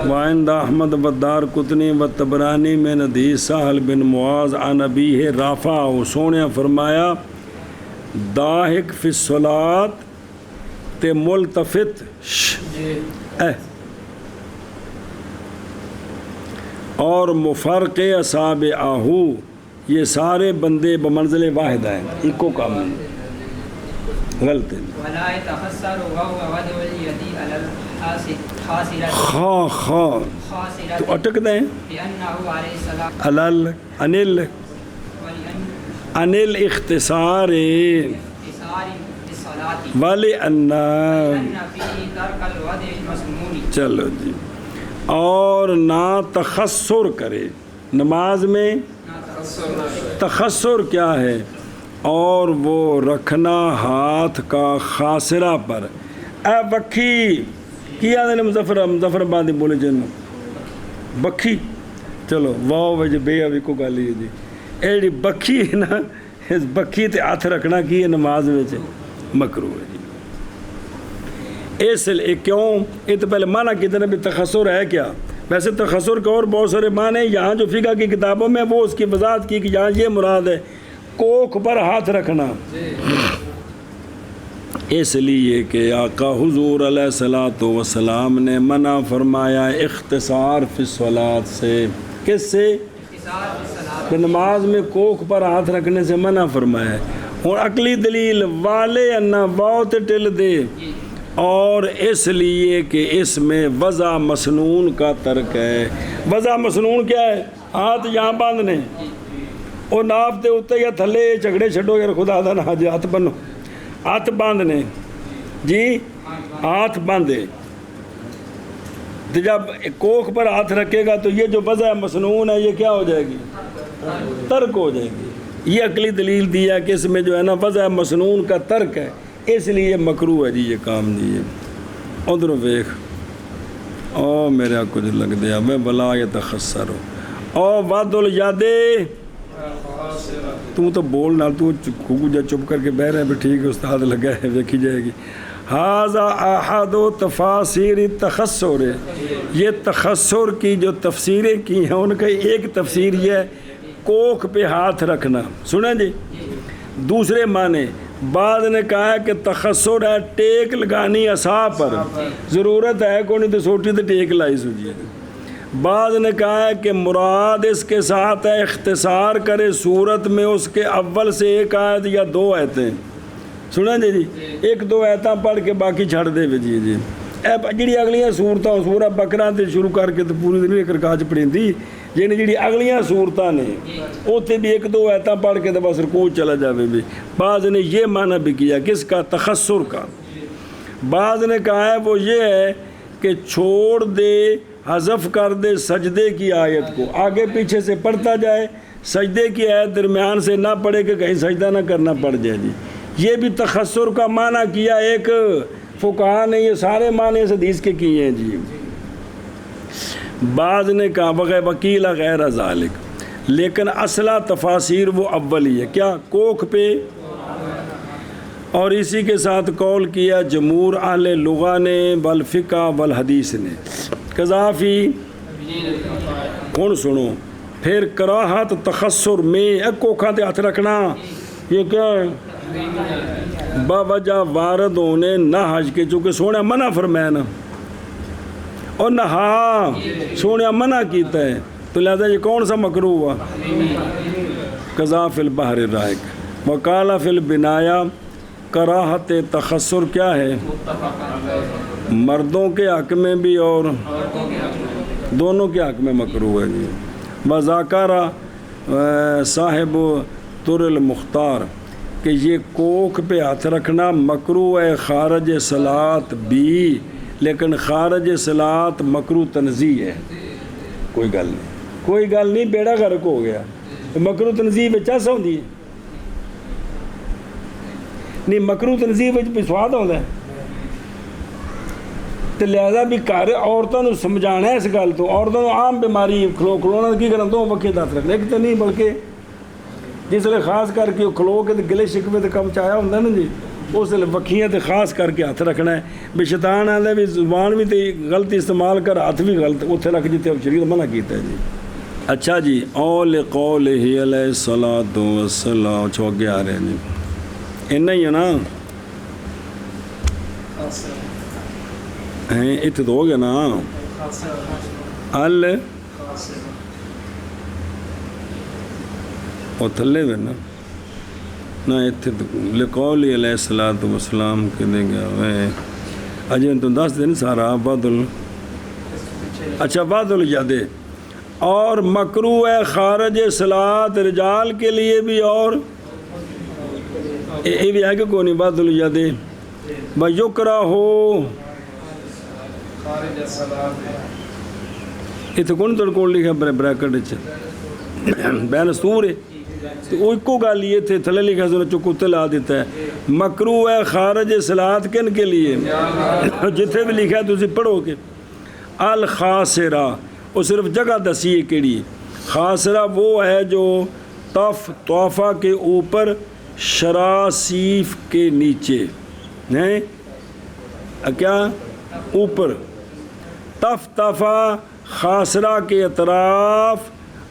وعند احمد والدار قطنی والطبرانی میں حدیث سہل بن معاذ عن ابیہ رافع سونے فرمایا داہک فی الصلاۃ تے ملتفت اور مفرق اصابعہ یہ سارے بندے بمنزل واحد ہیں ایکو کام نہیں غلط ہے ولا يتخسر وهو وضع اليد على الخاصرة تو اٹک دیں لأنه عليه السلام انل اختصار اختصار الصلاة ولأن فيه ترك الوضع المسنون چلو جی اور نہ تخسر کرے نماز میں تخسر کیا ہے اور وہ رکھنا ہاتھ کا خاصرہ پر اے بکھی کیا نے مظفر آبادی بولے جن بکھی چلو واہ وج بے ابھی کو گل ہے جی ایڑی بکھی ہے نا اس بکھی تے ہاتھ رکھنا کی ہے نماز میں مکروہ ہے جی اس لیے کیوں یہ تو پہلے معنی کتنے بھی تخسر ہے کیا ویسے تخسر کے اور بہت سارے معنی یہاں جو فقہ کی کتابوں میں وہ اس کی وضاحت کی کہ یہاں یہ مراد ہے کوکھ پر ہاتھ رکھنا اس لیے کہ آقا حضور علیہ الصلوۃ والسلام نے منع فرمایا اختصار فی الصلاۃ سے کس سے کہ نماز میں کوکھ پر ہاتھ رکھنے سے منع فرمایا ہے اور عقلی دلیل والے انا بہت ٹل دے اور اس لیے کہ اس میں وضع مسنون کا ترک ہے وضع مسنون کیا ہے ہاتھ یہاں باندھنے وہ ناپ تے اتنے یا تھلے جھگڑے چھڈو یار خدا دا نا جی ہاتھ بنو ہاتھ باندھنے جی ہاتھ باندھے تو جب کوکھ پر ہاتھ رکھے گا تو یہ جو وضع مسنون ہے یہ کیا ہو جائے گی؟ ترک ہو جائے گی. یہ عقلی دلیل دیا ہے کہ اس میں جو ہے نا وضع مسنون کا ترک ہے، اس لیے مکروہ ہے جی یہ کام جی. یہ ادھر ویخ او میرے کچھ لگ دیا میں بلا یہ تخسر ہو او وعد الیادے. تو بول نہ تو جا چپ کر کے بہ رہے ہیں. ٹھیک ہے استاد لگا ہے دیکھی جائے گی. حاذا احد و تفاسیر تخسر، یہ تخسر کی جو تفسیریں کی ہیں ان کا ایک تفسیر یہ ہے کوکھ پہ ہاتھ رکھنا. سنیں جی دوسرے معنی بعض نے کہا ہے کہ تخسر ہے ٹیک لگانی عصا پر، ضرورت ہے کوئی نہیں تو سوٹی تو ٹیک لائی سوجیے. بعض نے کہا ہے کہ مراد اس کے ساتھ ہے اختصار کرے صورت میں اس کے اول سے ایک آیت یا دو آیتیں. سنیں جی ایک دو آیتاں پڑھ کے باقی چھڑ دے جی. جی جڑی اگلیاں صورتاں سورہ بقرہ تے شروع کر کے تو پوری دن ایک رکعت پڑھی تھی، یعنی جڑی اگلیاں صورتاں نے اوتے بھی ایک دو آیتاں پڑھ کے تو بس رکوع چلا جاوے بھی. بعض نے یہ معنی بھی کیا کس کا؟ تخسر کا. بعض نے کہا ہے وہ یہ ہے کہ چھوڑ دے حذف کر دے سجدے کی آیت کو، آگے پیچھے سے پڑھتا جائے، سجدے کی آیت درمیان سے نہ پڑھے کہ کہیں سجدہ نہ کرنا پڑ جائے جی. یہ بھی تخسر کا معنی کیا ایک فقہا نے. یہ سارے معنی اس حدیث کے کیے ہیں جی. بعض نے کہا وکیل غیر ذالک، لیکن اصلہ تفاسیر وہ اولی ہے کیا؟ کوکھ پہ. اور اسی کے ساتھ قول کیا جمہور اہل لغہ نے والفقہ والحدیث نے. قذافی کون سنو پھر کراہت تخسر میں کوکھاں تے ہاتھ رکھنا یہ کیا ہے؟ باوجہ وارد ہونے نہ حج کے، چونکہ سونے منع فرمایا نا اور نہ سونے منع کیتا ہے تو لہذا یہ کون سا مکروہ ہوا؟ قضا فی البحر رائق. وقال فی البنایا کراہت تخسر کیا ہے؟ مردوں کے حق میں بھی اور دونوں کے حق میں مکروہ ہے جی. وذاکر صاحب تر المختار کہ یہ کوکھ پہ ہاتھ رکھنا مکروہ ہے خارج صلاۃ بھی، لیکن خارج صلاۃ مکروہ تنزیہ ہے. کوئی گل نہیں بیڑا غرق ہو گیا. مکروہ تنزیہ میں چس ہوندی ہے نہیں، مکروہ تنزیہ میں سواد ہوتا ہے. تو لہذا بھی گھر عورتوں کو سمجھانا ہے اس گل تو. عورتوں کو عام بیماری کھلونا کی کرنا دو وقت ہاتھ رکھنا ایک تو نہیں، بلکہ جس ویلے خاص کر کے کھلو کے گلے شکوے تے کم چایا ہوتا نا جی، اس ویلے وکھیاں تے خاص کر کے ہاتھ رکھنا ہے. بھی شیطان آتا بھی زبان بھی تے غلط استعمال کر، ہاتھ بھی غلط اتنے رکھ جیتے شریعت منع کیتا ہے جی. اچھا جی اول قولہ علیہ الصلاۃ والسلام چوکے آ رہے ہیں جی. اینا ہی ہے نا اتنے تو ہو گیا نا اور تھلے میں نہ اتنے لقول علیہ الصلاۃ والسلام کے دے گیا میں اجے تم دس دن سارا اچھا بعد الیادے. اور مکروہ ہے خارج صلاۃ رجال کے لیے بھی، اور یہ بھی ہے کہ کوئی نہیں بعد الیادے بیکرہ ہو. اتنے کون تڑکون لکھا بریکٹ بین سور ہے تو وہ ایک گل یہ تھے تھلے لکھا سن چکتے لا دیتا ہے. مکروہ ہے خارج صلاۃ کن کے لیے؟ جتنے بھی لکھا ہے تو پڑھو کہ الخاسرہ وہ صرف جگہ دسی ہے کیڑی. خاسرہ وہ ہے جو طوفہ کے اوپر شراسیف کے نیچے ہیں کیا اوپر طفطفہ خاسرہ کے اطراف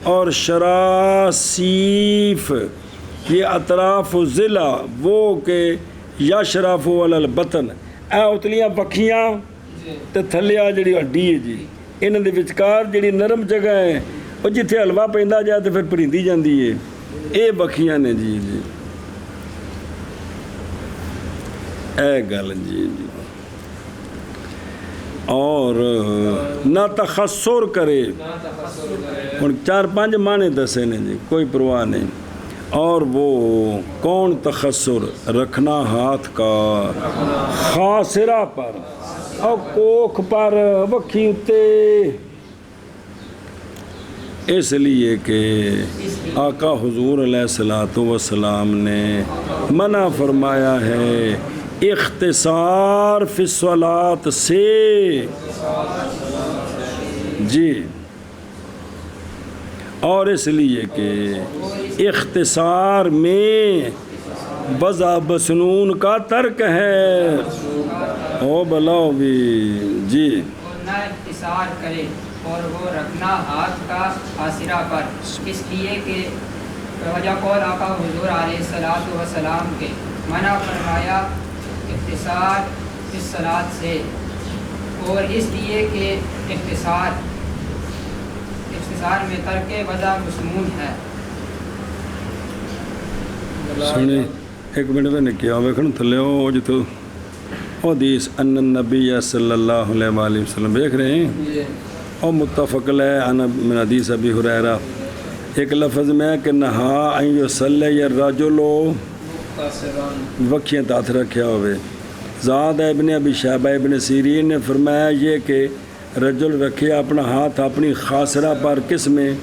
اور شراسیف یہ اطراف و ضلع وہ کہ یشرف علی البطن اے اتلیاں پکھیاں تے تھلیا جڑی ہڈی ہے جی انہاں دے وچکار جڑی نرم جگہ ہے وہ جتھے حلوہ پیندا جائے تو پھر پریندی جاندی ہے اے بکھیاں نے جی جی اے گل جی جی. اور نہ تخسر کرے ہن 4-5 معنی دسے نے جی کوئی پرواہ نہیں. اور وہ کون تخسر؟ رکھنا ہاتھ کا خاسرہ پر اور کوکھ پر وکھی اتے، اس لیے کہ آقا حضور علیہ الصلوۃ والسلام نے منع فرمایا ہے اختصار فی الصلاۃ سے، جی، اور اس لیے کہ اختصار میں وضع بسنون کا ترک ہے، او بلاؤ بھی، جی، اور نہ اختصار کرے اور وہ رکھنا ہاتھ کا حاصرہ پر، اس لیے کہ وجہ قول آقا حضور علیہ الصلوۃ والسلام کے منع فرمایا اختصار اس صلاۃ سے، اور اس لیے کہ اختصار میں ترک وضع مسنون ہے۔ سنی ایک منٹ میں نے کیا ویکھن تھلے ہو جتو حدیث ان النبی صلی اللہ علیہ وآلہ وسلم دیکھ رہے ہیں، اور متفق علیہ من حدیث ابی ہریرہ، ایک لفظ میں کہ نہا ان یصلی الرجل وکھیاں ہاتھ رکھیا ہوئے، زاد ابن ابی شیبہ ابن سیرین نے فرمایا یہ کہ رجل رکھے اپنا ہاتھ اپنی خاصرہ پر، کس میں؟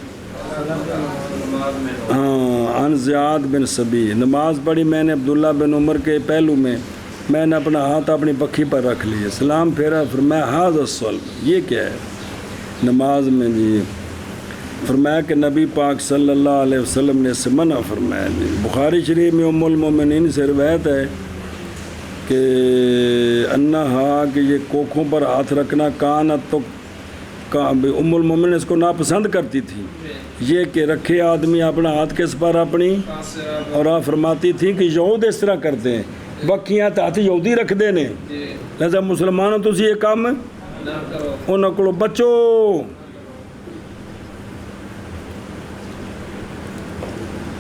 عن زیاد بن سبی، نماز پڑھی میں نے عبداللہ بن عمر کے پہلو میں نے اپنا ہاتھ اپنی پکھی پر رکھ لیا، سلام پھیرا، فرمایا ھذا الصلب، یہ کیا ہے نماز میں؟ جی، فرمایا کہ نبی پاک صلی اللہ علیہ وسلم نے اس سے منع فرمایا۔ جی، بخاری شریف میں ام المومنین سے روایت ہے کہ انہا کہ یہ کوکھوں پر ہاتھ رکھنا کانت، تو ام المومنین اس کو ناپسند کرتی تھی، یہ کہ رکھے آدمی اپنا ہاتھ کس پر؟ اپنی، اور آپ فرماتی تھی کہ یہود اس طرح کرتے ہیں، بکیاں ہاتھ یہودی رکھ دینے، لہذا مسلمانوں تو یہ کام انہوں کو بچو۔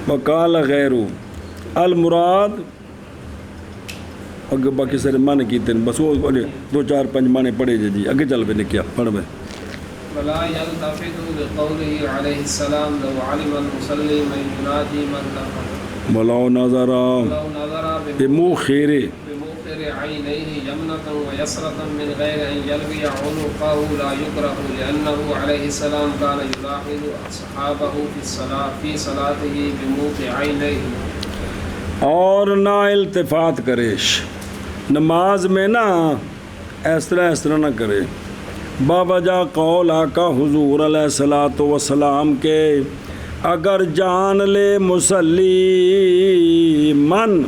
وقال غیرو المراد، اگر باقی سارے معنی کیتے ہیں، بس وہ دو چار پنج معنی پڑھے جی، اگے چل پہ نکیا پڑھ میں۔ ولا يلتفت بقوله عليه السلام لو علم المصلي من ينادي من له ولو نظر بمؤخر عينيه يمنة ويسرة من غير أن يلوي عنقه لا يكره، لأنه عليه السلام كان يلاحظ أصحابه في صلاته بموقع عينيه، اور نہ التفات کریش نماز میں، نہ اس طرح نہ کرے، باوجہ قول آقا حضور علیہ الصلوۃ والسلام کے اگر جان لے مصلی من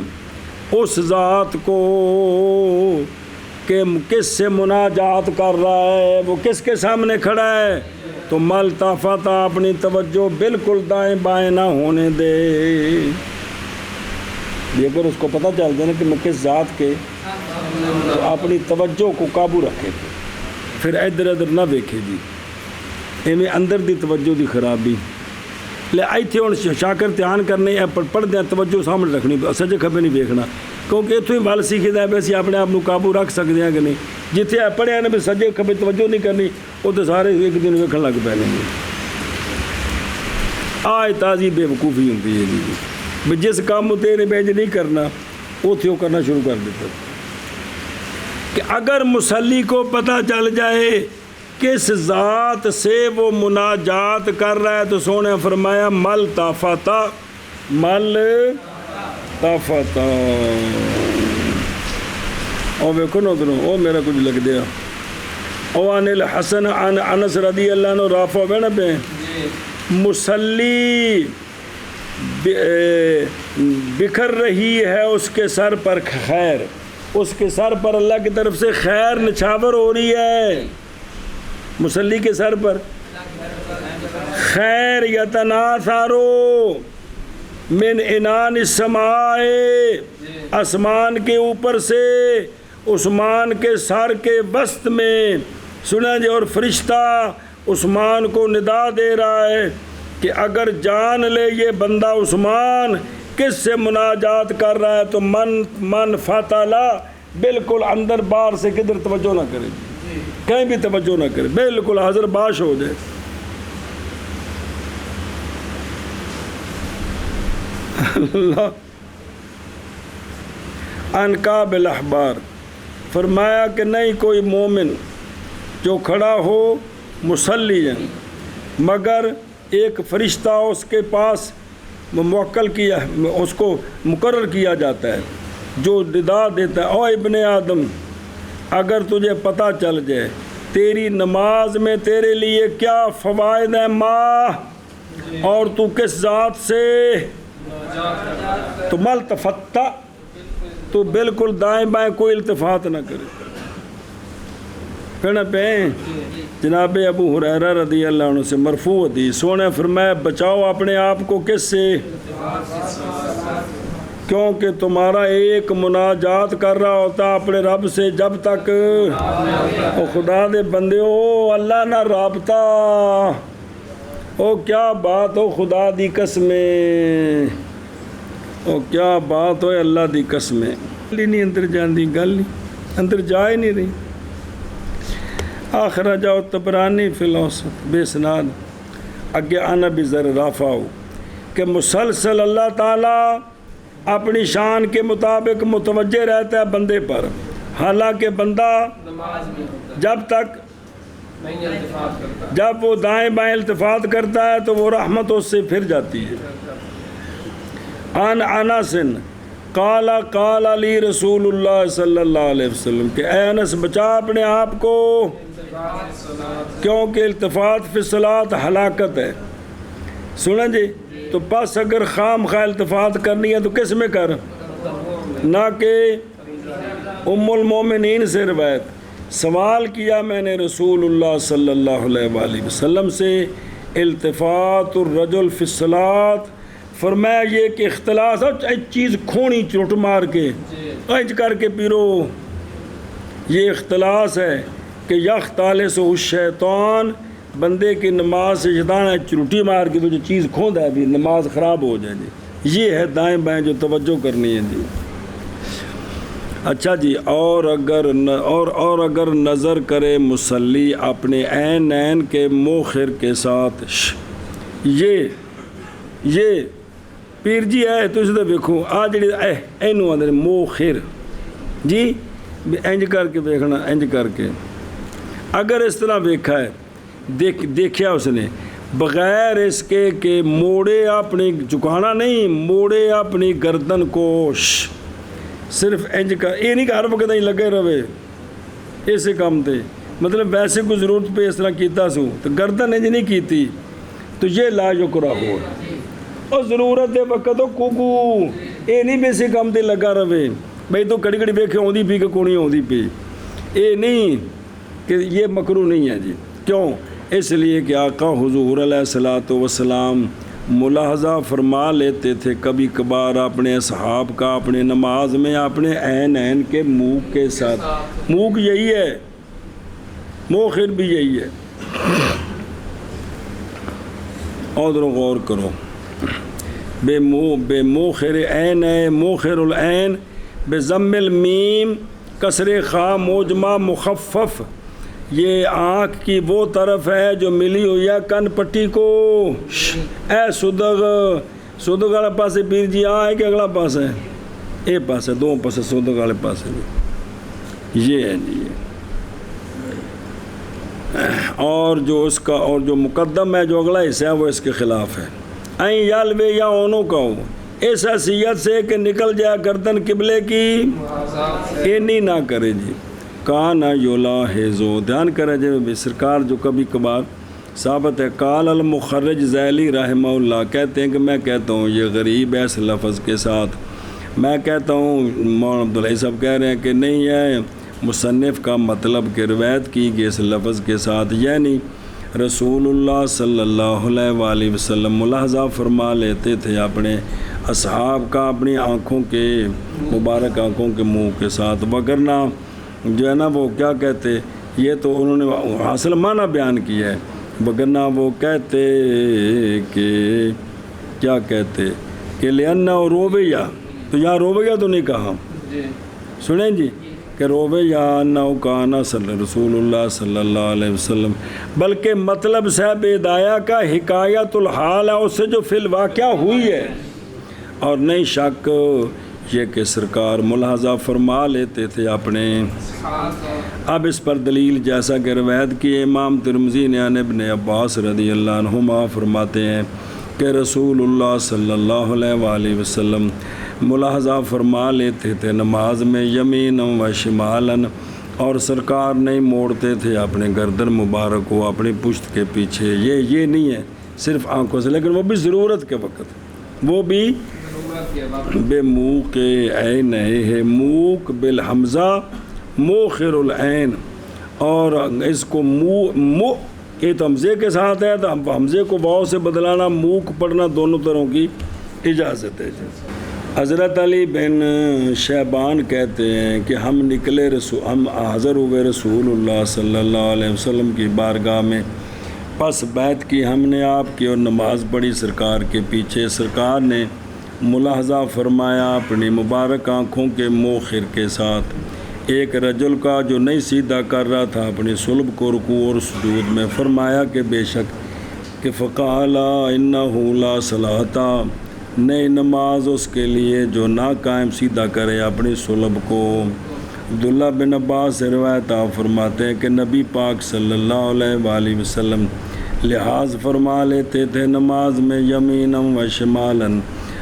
اس ذات کو کہ کس سے مناجات کر رہا ہے، وہ کس کے سامنے کھڑا ہے، تو ملتفت اپنی توجہ بالکل دائیں بائیں نہ ہونے دے۔ یہ اگر اس کو پتہ چل جائے نا کہ میں کس ذات کے، تو اپنی توجہ کو قابو رکھے، پھر ادھر ادھر نہ دیکھے جی، ایویں اندر دی توجہ دی خرابی لے ایتھے ہوں شاکر دھیان کرنے پڑھ دیں، توجہ سامنے رکھنی، سجے کھبے نہیں دیکھنا، کیونکہ اتوں ہی ول سیکھدا ہے اسی اپنے آپ کو قابو رکھ سکتے ہیں کہ نہیں، جتھے پڑھیا نے بھی سجے کھبے توجہ نہیں کرنی، وہ تو سارے ایک دن ویکھن لگ پے گے۔ آج تازی بے وقوفی ہوتی ہے جی، بھی جس کام تیرے بیج نہیں کرنا اتھے وہ کرنا شروع کر دیتا، کہ اگر مصلی کو پتہ چل جائے کس ذات سے وہ مناجات کر رہا ہے، تو سونے فرمایا مل تافتا، مل تافتا، اور ویکھو نا ادھروں، او میرا کچھ لگ دیا، او عن الحسن عن انس رضی اللہ عنہ رافع بنا پہ مصلی بکھر رہی ہے اس کے سر پر خیر، اس کے سر پر اللہ کی طرف سے خیر نچھاور ہو رہی ہے، مصلی کے سر پر خیر یتناثارو من عنان السماء، آسمان کے اوپر سے عثمان کے سر کے وسط میں، سنا جی، اور فرشتہ عثمان کو ندا دے رہا ہے کہ اگر جان لے یہ بندہ عثمان کس سے مناجات کر رہا ہے، تو من فتلا، بالکل اندر باہر سے کدھر توجہ نہ کرے، کہیں بھی توجہ نہ کرے، بالکل حاضر باش ہو جائے۔ اللہ ان کعب الاحبار فرمایا کہ نہیں کوئی مومن جو کھڑا ہو مصلی مگر ایک فرشتہ اس کے پاس موکل کیا، اس کو مقرر کیا جاتا ہے جو ندا دیتا ہے، او ابن آدم اگر تجھے پتہ چل جائے تیری نماز میں تیرے لیے کیا فوائد ہیں ماں اور تو کس ذات سے، تو مل تفتہ، تو بالکل دائیں بائیں کوئی التفات نہ کرے۔ کہنا پہ جناب ابو ہریرہ رضی اللہ عنہ سے مرفوع حدیث، سونے فرمایا بچاؤ اپنے آپ کو کس سے، کیونکہ تمہارا ایک مناجات کر رہا ہوتا اپنے رب سے جب تک او خدا دے بندے ہو اللہ نہ رابطہ، او کیا بات ہو خدا دی قسمیں، او کیا بات ہو اللہ دی قسمیں، گل ہی نہیں اندر جان دی، گل نہیں اندر جا ہی نہیں رہی۔ آخر جاؤ طبرانی فی الاوسط بے اسناد اگے انا بذر رافعو کہ مسلسل اللہ تعالیٰ اپنی شان کے مطابق متوجہ رہتا ہے بندے پر، حالانکہ بندہ جب تک جب وہ دائیں بائیں التفات کرتا ہے تو وہ رحمت اس سے پھر جاتی ہے۔ انس قال قال علی رسول اللہ صلی اللہ علیہ وسلم کہ اے انس بچا اپنے آپ کو، کیونکہ التفات فی الصلاۃ ہلاکت ہے۔ سنیں جی، تو بس اگر خام خواہ التفات کرنی ہے تو کس میں کر، نہ کہ ام المومنین سے روایت سوال کیا میں نے رسول اللہ صلی اللہ علیہ وآلہ وسلم سے التفات الرجل فی الصلاۃ، فرمایا یہ کہ اختلاس چیز کھونی چرٹ مار کے انج کر کے پیرو، یہ اختلاس ہے کہ یختالس الشیطان، بندے کی نماز سے شیطان چروٹی مار کے تو جو چیز کھوندا ہے بھی نماز خراب ہو جائے جی، یہ ہے دائیں بائیں جو توجہ کرنی ہے جی۔ اچھا جی، اور اگر نظر کرے مصلی اپنے عین کے موخر کے ساتھ، یہ پیر جی ہے تو اس دے دیکھو آ جڑی اینو آندے موخر جی، انج کر کے دیکھنا، انج کر کے اگر اس طرح دیکھا ہے دیکھیا اس نے بغیر اس کے کہ موڑے اپنی جھکانا نہیں، موڑے اپنی گردن کو صرف انج کر، یہ نہیں کہ ہر وقت نہیں لگے رہے اسے کام تے، مطلب ویسے کوئی ضرورت پہ اس طرح کیتا سو تو گردن انج نہیں کیتی تو یہ لا یکرہ ہو، اور ضرورت دے وقت کوکو یہ نہیں بھی اسی کام تے لگا رہے بھائی تو کڑی کڑی ویکھے آندی پی کہ کونی آندی پی، یہ نہیں کہ یہ مکروہ نہیں ہے جی۔ کیوں؟ اس لیے کہ آقا حضور علیہ الصلوۃ والسلام ملاحظہ فرما لیتے تھے کبھی کبھار اپنے اصحاب کا اپنے نماز میں اپنے عین کے منہ کے ساتھ، منہ یہی ہے، موخر بھی یہی ہے، اور غور کرو، بے موخر عین ہے، موخر العین بضم المیم کسر خا موجمہ مخفف، یہ آنکھ کی وہ طرف ہے جو ملی ہوئی ہے کن پٹی کو، اے صدغ والا پاس پیر جی آئے کہ اگلا پاس ہے، اے پاس ہے، دو پاس ہے، صدغ والے پاس ہے، یہ ہے جی۔ اور جو اس کا اور جو مقدم ہے جو اگلا حصہ ہے وہ اس کے خلاف ہے، این یالوے یا اونوں کا ہو، اس حیثیت سے کہ نکل جائے گردن قبلے کی، اینی نہ کرے جی۔ کان یلاحظو، دھیان کرے جی سرکار جو کبھی کبھار ثابت ہے، قال المخرج ذیلی رحمہ اللہ کہتے ہیں کہ میں کہتا ہوں یہ غریب ہے اس لفظ کے ساتھ، میں کہتا ہوں مولانا عبداللہ صاحب کہہ رہے ہیں کہ نہیں ہے مصنف کا مطلب کہ روایت کی گئی اس لفظ کے ساتھ، یعنی رسول اللہ صلی اللہ علیہ وآلہ وسلم ملاحظہ فرما لیتے تھے اپنے اصحاب کا اپنی آنکھوں کے مبارک آنکھوں کے منہ کے ساتھ، وگرنہ جو ہے نا وہ کیا کہتے، یہ تو انہوں نے حاصل معنی بیان کیا ہے، وگرنہ وہ کہتے کہ کیا کہتے کہ لأنہ روبیہ، تو یہاں روبیہ تو نہیں کہا، سنیں جی کہ روبیہ انہو کانا رسول اللہ صلی اللہ علیہ وسلم، بلکہ مطلب صاحب ہدایہ کا حکایت الحال ہے اس سے جو فی الواقعہ ہوئی ہے، اور نہیں شک یہ کہ سرکار ملاحظہ فرما لیتے تھے اپنے. اب اس پر دلیل جیسا کہ روایت کی امام ترمذی نے عن ابن عباس رضی اللہ عنہما فرماتے ہیں کہ رسول اللہ صلی اللہ علیہ وآلہ وسلم ملاحظہ فرما لیتے تھے نماز میں یمیناً و شمالاً، اور سرکار نہیں موڑتے تھے اپنے گردن مبارک کو اپنی پشت کے پیچھے. یہ نہیں ہے صرف آنکھوں سے، لیکن وہ بھی ضرورت کے وقت، وہ بھی بے موق عین ہے، موق بالحمزہ موخر العین، اور اس کو مو یہ تو حمزے کے ساتھ ہے، تو حمزے کو واو سے بدلانا، موق پڑھنا، دونوں طرح کی اجازت ہے. حضرت علی بن شیبان کہتے ہیں کہ ہم حاضر ہوئے رسول اللہ صلی اللہ علیہ وسلم کی بارگاہ میں، پس بیعت کی ہم نے آپ کی اور نماز پڑھی سرکار کے پیچھے. سرکار نے ملاحظہ فرمایا اپنی مبارک آنکھوں کے موخر کے ساتھ ایک رجل کا جو نہیں سیدھا کر رہا تھا اپنی صلب کو رکوع اور سجود میں. فرمایا کہ بے شک کہ فقال انہ لا صلاۃ، نئی نماز اس کے لیے جو نہ قائم سیدھا کرے اپنی صلب کو. عبداللہ بن عباس سے روایت آپ فرماتے ہیں کہ نبی پاک صلی اللہ علیہ وآلہ وسلم لحاظ فرما لیتے تھے نماز میں یمیناً و شمالاً،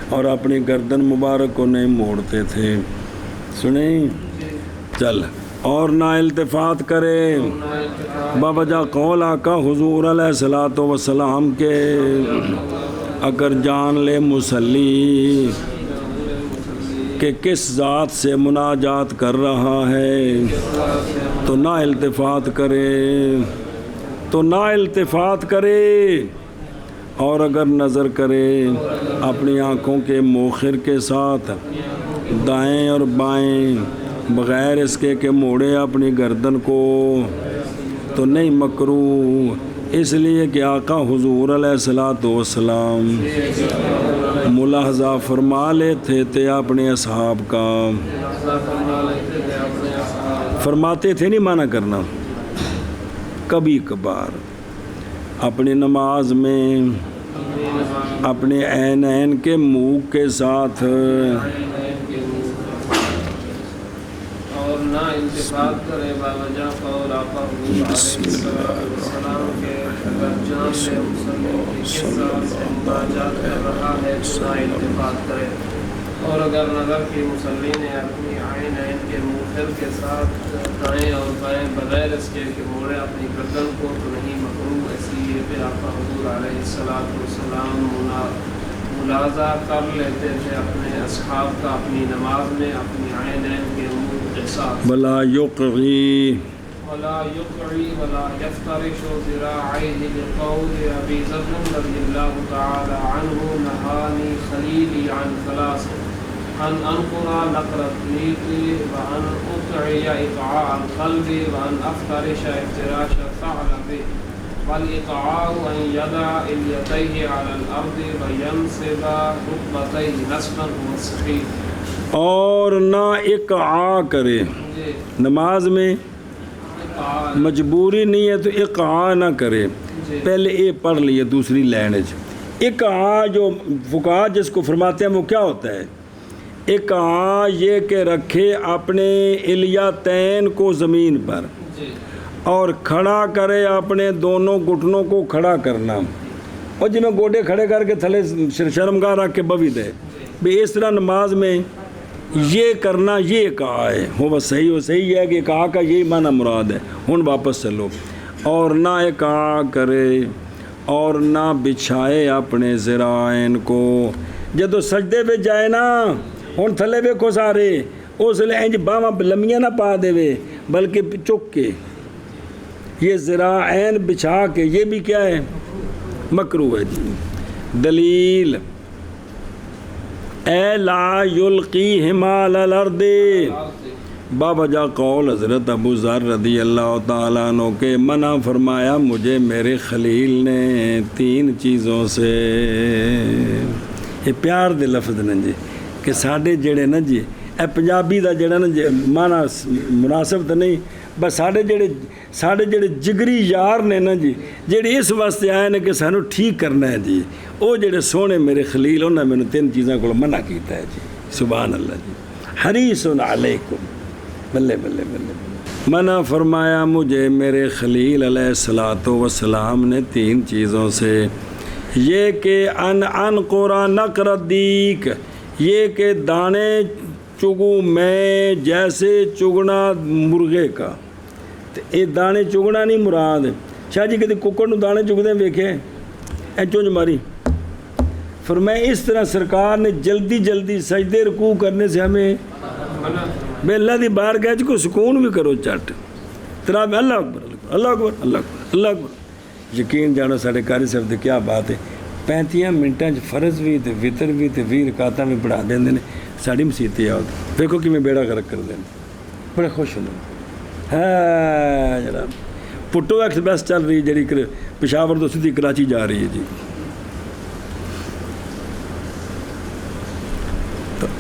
اور اپنی گردن مبارک کو نہیں موڑتے تھے. سنیں چل. اور نہ التفات کرے بوجہ قول آقا حضور علیہ الصلوۃ والسلام کے، اگر جان لے مسلی کہ کس ذات سے مناجات کر رہا ہے تو نہ التفات کرے، اور اگر نظر کرے اپنی آنکھوں کے موخر کے ساتھ دائیں اور بائیں بغیر اس کے کہ موڑے اپنی گردن کو، تو نہیں مکروہ، اس لیے کہ آقا حضور علیہ الصلوۃ والسلام ملاحظہ فرما لیتے تھے اپنے اصحاب کا. فرماتے تھے نہیں معنی کرنا، کبھی کبھار اپنی نماز میں اپنے عین کے منہ کے ساتھ اور نہ التفات کرے باوجہ قول آقا حضور علیہ السلام کے، اگر جان لے مسلم کی کس ذات سے مناجات کر رہا ہے تو نہ التفات کرے. اور اگر نظر کی مصلی نے اپنی عین کے موخر کے ساتھ دائیں اور بائیں بغیر اس کے کہ موڑے اپنی گردن کو تو نہیں مکروہ، اس لیے کہ آقا حضور علیہ السلام ملاحظہ کر لیتے تھے اپنے اصحاب کا اپنی نماز میں اپنی عین کے منہ کے ساتھ. ولا یقعی ولا يفترش ذراعيه لقول ابي ذر رضي الله تعالى عنه نهاني خليلي عن ثلاث، ان انقر نقر الطريق، وان اقعي اقعاء القلب، وان افترش افتراش الثعلب، والاقعاء ان يضع اليديه على الارض وينصب ركبتيه نصبا هو الصحيح. اور نہ اقعاء کرے نماز میں، مجبوری نہیں ہے تو اقعاء نہ کرے. پہلے اے پڑھ لیے دوسری لینج. اقعاء جو فقہا جس کو فرماتے ہیں وہ کیا ہوتا ہے؟ اقعاء یہ کہ رکھے اپنے الیتین کو زمین پر اور کھڑا کرے اپنے دونوں گھٹنوں کو کھڑا کرنا، اور جی میں گوڈے کھڑے کر کے تھلے شرمگاہ رکھ کے بوی دے بھی، اس طرح نماز میں یہ کرنا یہ کہا ہے. وہ صحیح ہے کہ کہا کا یہی معنی مراد ہے. ہن واپس چلو. اور نہ کہا کرے اور نہ بچھائے اپنے ذرائن کو. جدو سجدے پہ جائے نا، ہن تھلے ویکھو سارے، اس لیے انج باواں لمیاں نہ پا دے بلکہ چک کے یہ ذرائن بچھا کے، یہ بھی کیا ہے؟ مکروہ ہے جی. دلیل اے لا یلقیہما علی الارض، بابجا قول حضرت ابو ذر رضی اللہ تعالیٰ عنہ کے منع فرمایا مجھے میرے خلیل نے 3 چیزوں سے. یہ پیار دے لفظ نا جی کہ ساڈے جڑے نا جی اے پنجابی دا جڑا نا جی معنی مناسب تو نہیں، بس ساڈے جڑے جگری یار نے نا جی، جڑے اس واسطے آئے نے کہ سانو ٹھیک کرنا ہے جی، وہ جڑے سونے میرے خلیل انہوں نے مینوں 3 چیزاں کو منع کیتا ہے جی. سبحان اللہ جی. حریص علیکم. بلے بلے بلے بلے. منع فرمایا مجھے میرے خلیل علیہ الصلوۃ والسلام نے 3 چیزوں سے. یہ کہ ان قرآن نقر دیک، یہ کہ دانے چگوں میں جیسے چگنا مرغے کا. یہ دانے چگنا نہیں مراد. شاہ جی کدی ککڑ نو دانے چگدے ویکھے اے چونج ماری. فرمایا اس طرح سرکار نے جلدی جلدی سجدے رکوع کرنے سے ہمیں بے اللہ دی بارگاہ کو سکون بھی کرو. چٹ تراب اللہ اکبر اللہ اکبر اللہ اکبر اللہ اکبر. یقین جانو ساڈے قاری صاحب دی کیا بات ہے. 35 منٹاں فرض بھی تے وتر بھی تے 20 رکعتاں بھی پڑھا دیندے نے. ساڈی مسیتی آؤ ویکھو کیویں بیڑا غرق کر دین. بڑے خوش ہوندے. ہاں جناب پٹو ایکسپریس چل رہی جڑی پشاور تو سیدھی کراچی جا رہی ہے جی.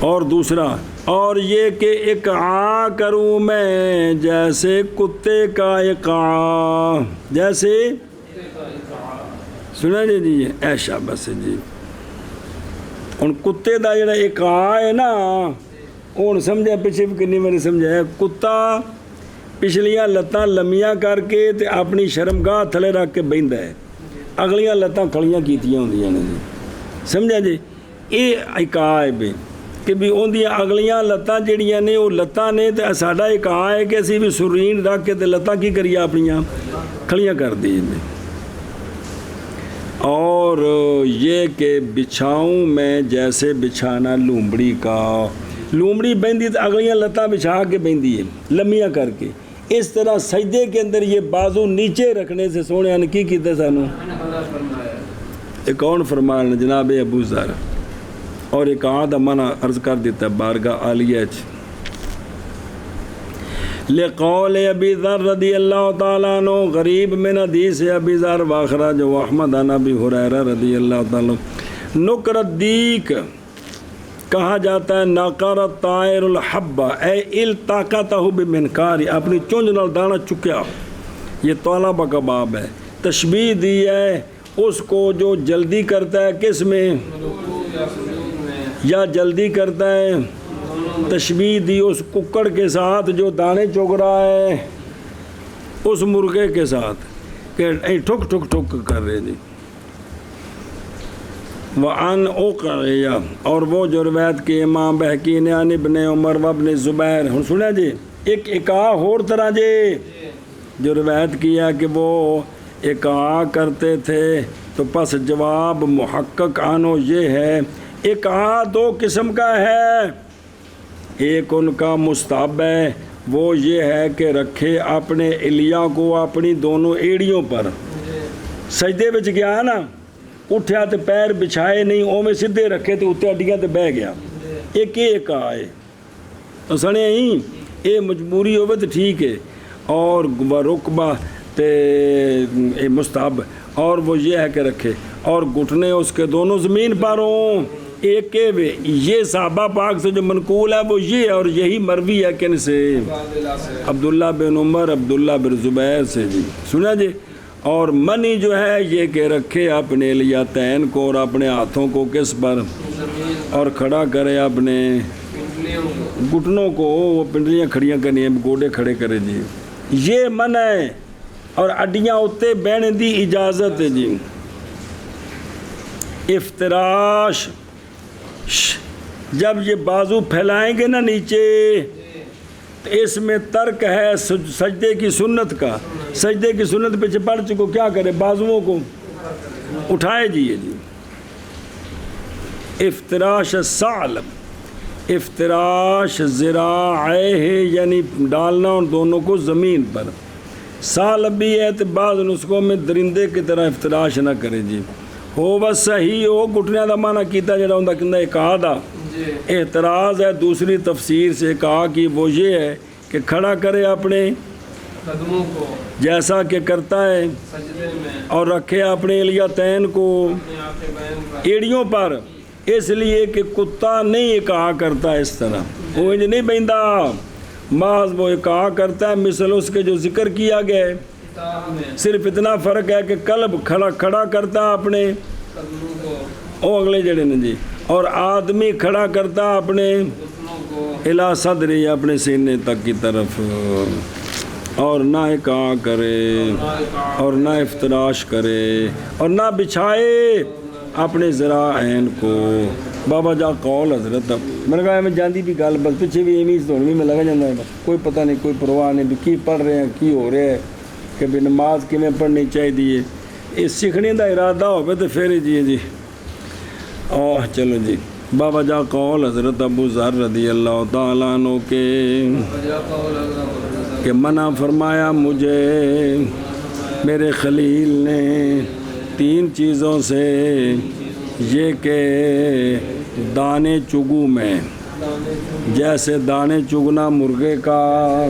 اور دوسرا اور یہ کہ اقعاء کروں میں جیسے کتے کا اقعاء. جیسے سنا جی ایشا بس جی. ہوں کتے دا جڑا اقعاء ہے نا ہوں سمجھا پیچھے بھی کنی باری سمجھایا. کتا پچھلیاں لتاں لمیاں کر کے تے اپنی شرمگاہ تھلے رکھ کے بہندا ہے. اگلیاں لتاں کھڑیاں کیتیاں ہوندیاں نے جی. سمجھا جی یہ اقعاء ہے بھی کہ بھی اندیاں اگلیاں لتاں جڑیاں نے وہ لتاں نے تے ساڈا اقعاء ہے کہ اسی بھی سرین رکھ کے تے لتاں کی کریے اپنیاں کھڑیاں کر دیے. اور یہ کہ بچھاؤں میں جیسے بچھانا لومڑی کا. لومڑی بہندی تو اگلیاں لتاں بچھا کے بہندی ہے لمیاں کر کے. اس طرح سجدے کے اندر یہ بازو نیچے رکھنے سے سونے نے کی کیتے سانو ایک کون فرمایا جناب ابو ذر. اور ایک آدھا منع عرض کر دیتا بارگاہ عالیہ لقول ابی ذر رضی اللہ تعالیٰ عنہ غریب من حدیث ابی ذر واخرج و احمد عن ابی ہریرہ رضی اللہ تعالیٰ نقر الدیک کہا جاتا ہے نقر الطائر الحبہ اے التقطہ بمنقار اپنی چونج نال دانا چکیا. یہ طلبہ کا باب ہے. تشبیہ دی ہے اس کو جو جلدی کرتا ہے کس میں یا جلدی کرتا ہے. تشبیہ دی اس ککڑ کے ساتھ جو دانے چگ رہا ہے اس مرغے کے ساتھ کہ ٹھک ٹھک ٹھک کر رہے جی. وعن اقعیہ اور وہ جو روایت کے امام بہقی نے عن ابن عمر و ابن زبیر. ہوں سنیا جی ایک اقعاء اور طرح جی جو روایت کیا کہ وہ اقعاء کرتے تھے تو پس جواب محقق آنو یہ ہے اقعاء 2 قسم کا ہے. ایک ان کا مستحب ہے وہ یہ ہے کہ رکھے اپنے الیاں کو اپنی دونوں ایڑیوں پر. سجدے وچ گیا نا اٹھیا تو پیر بچھائے نہیں اوویں سیدھے رکھے تو اتنے اڈیاں تے بہ گیا. ایک اقعاء ہے تو سنے ہی یہ مجبوری ہوئے تو ٹھیک ہے. اور رکبہ تے مستحب اور وہ یہ ہے کہ رکھے اور گھٹنے اس کے دونوں زمین پر ہوں. ایک یہ صحابہ پاک سے جو منقول ہے وہ یہ ہے اور یہی مروی ہے کن سے عبداللہ بن عمر عبداللہ بن زبیر سے جی. سنا جی اور منی جو ہے یہ کہ رکھے اپنے الیتین کو اور اپنے ہاتھوں کو کس پر اور کھڑا کرے اپنے گھٹنوں کو. وہ پنڈلیاں کھڑیاں کرنی ہیں گوڑے کھڑے کرے جی. یہ من ہے اور اڈیاں اتے بہنے دی اجازت ہے جی. افتراش جب یہ بازو پھیلائیں گے نا نیچے تو اس میں ترک ہے سجدے کی سنت کا. سجدے کی سنت پہ پڑھ چکو کیا کرے بازوؤں کو اٹھائے جی. افتراش الثعلب افتراش ذراعے ہے یعنی ڈالنا ان دونوں کو زمین پر. ثعلب بھی ہے تو بعض نسخوں میں درندے کی طرح افتراش نہ کرے جی. ہو بس صحیح ہو گھٹنیاں دا معنی کیتا جڑا ہوندا کہندا اقعاء دا اعتراض ہے دوسری تفسیر سے کہا کہ وہ یہ ہے کہ کھڑا کرے اپنے قدموں کو جیسا کہ کرتا ہے سجدے میں اور رکھے اپنے الیتین کو اپنے آنکھیں بین پر ایڑیوں پر. اس لیے کہ کتا نہیں اقعاء کرتا اس طرح وہ انج نہیں بہندا محض وہ اقعاء کرتا ہے مثل اس کے جو ذکر کیا گیا ہے. کتاب میں صرف اتنا فرق ہے کہ قلب کھڑا کرتا اپنے قدموں کو وہ اگلے جڑے نے جی اور آدمی کھڑا کرتا اپنے گھٹنوں کو الا صدری اپنے سینے تک کی طرف، اور نہ اکاں کرے اور نہ افتراش کرے اور نہ بچھائے اپنے ذراعین کو۔ بابا جا قول حضرت میں نے کہا میں جاندی بھی گل بس پیچھے بھی ایویں دھونویں میں لگا جاتا ہے، بس کوئی پتہ نہیں کوئی پرواہ نہیں بھی کی پڑھ رہے ہیں کی ہو رہا ہے کہ بھی نماز کیویں پڑھنی چاہیے، یہ سیکھنے دا ارادہ ہوئے تو پھر جی چلو جی۔ بابا جا قول حضرت ابو ذر رضی اللہ تعالیٰ عنہ کے کہ منع فرمایا مجھے میرے خلیل نے 3 چیزوں سے، یہ کہ دانے چگو میں، جیسے دانے چگنا مرغے کا،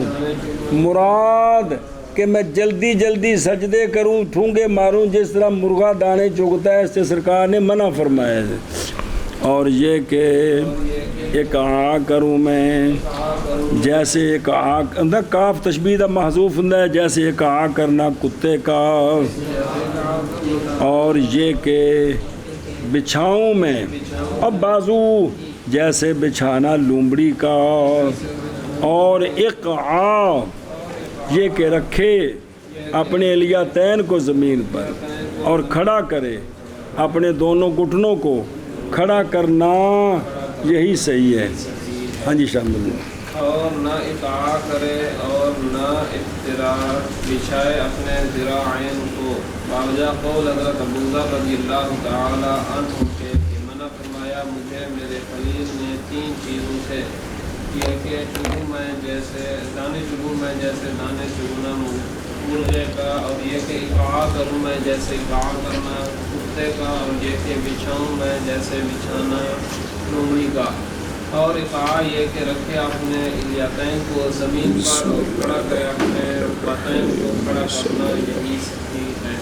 مراد کہ میں جلدی جلدی سجدے کروں ٹھونگے ماروں جس طرح مرغا دانے چگتا ہے، اس سے سرکار نے منع فرمایا ہے۔ اور یہ کہ ایک کروں میں، جیسے ایک اندر کاف تشبیہ دا محذوف ہوندا ہے، جیسے ایک کرنا کتے کا، اور یہ کہ بچھاؤں میں، اب بازو جیسے بچھانا لومڑی کا، اور اقعا یہ کہ رکھے اپنے الیتین کو زمین پر اور کھڑا کرے اپنے دونوں گھٹنوں کو، کھڑا کرنا یہی صحیح ہے۔ ہاں جی شامل ہے۔ اور نہ اطاع کرے اور نہ افتراش بچھائے اپنے ذراعین کو۔ باوجہ قول حضرت ابو ذر رضی اللہ تعالی عنہ کے کہ منع فرمایا مجھے میرے خلیل نے 3 چیزوں سے، یہ کہ چگو میں جیسے دانے چگو میں جیسے دانے چگنا مرغے کا، اور یہ کہ اقاع کروں میں جیسے اقاع کرنا کتے کا، اور یہ کہ بچھاؤں میں جیسے بچھانا لومڑی کا، اور اقاع یہ کہ رکھے اپنے الیتین کو زمین پر اور کھڑا کرے اپنے بطین کو کھڑا کرنا، یہی ہے۔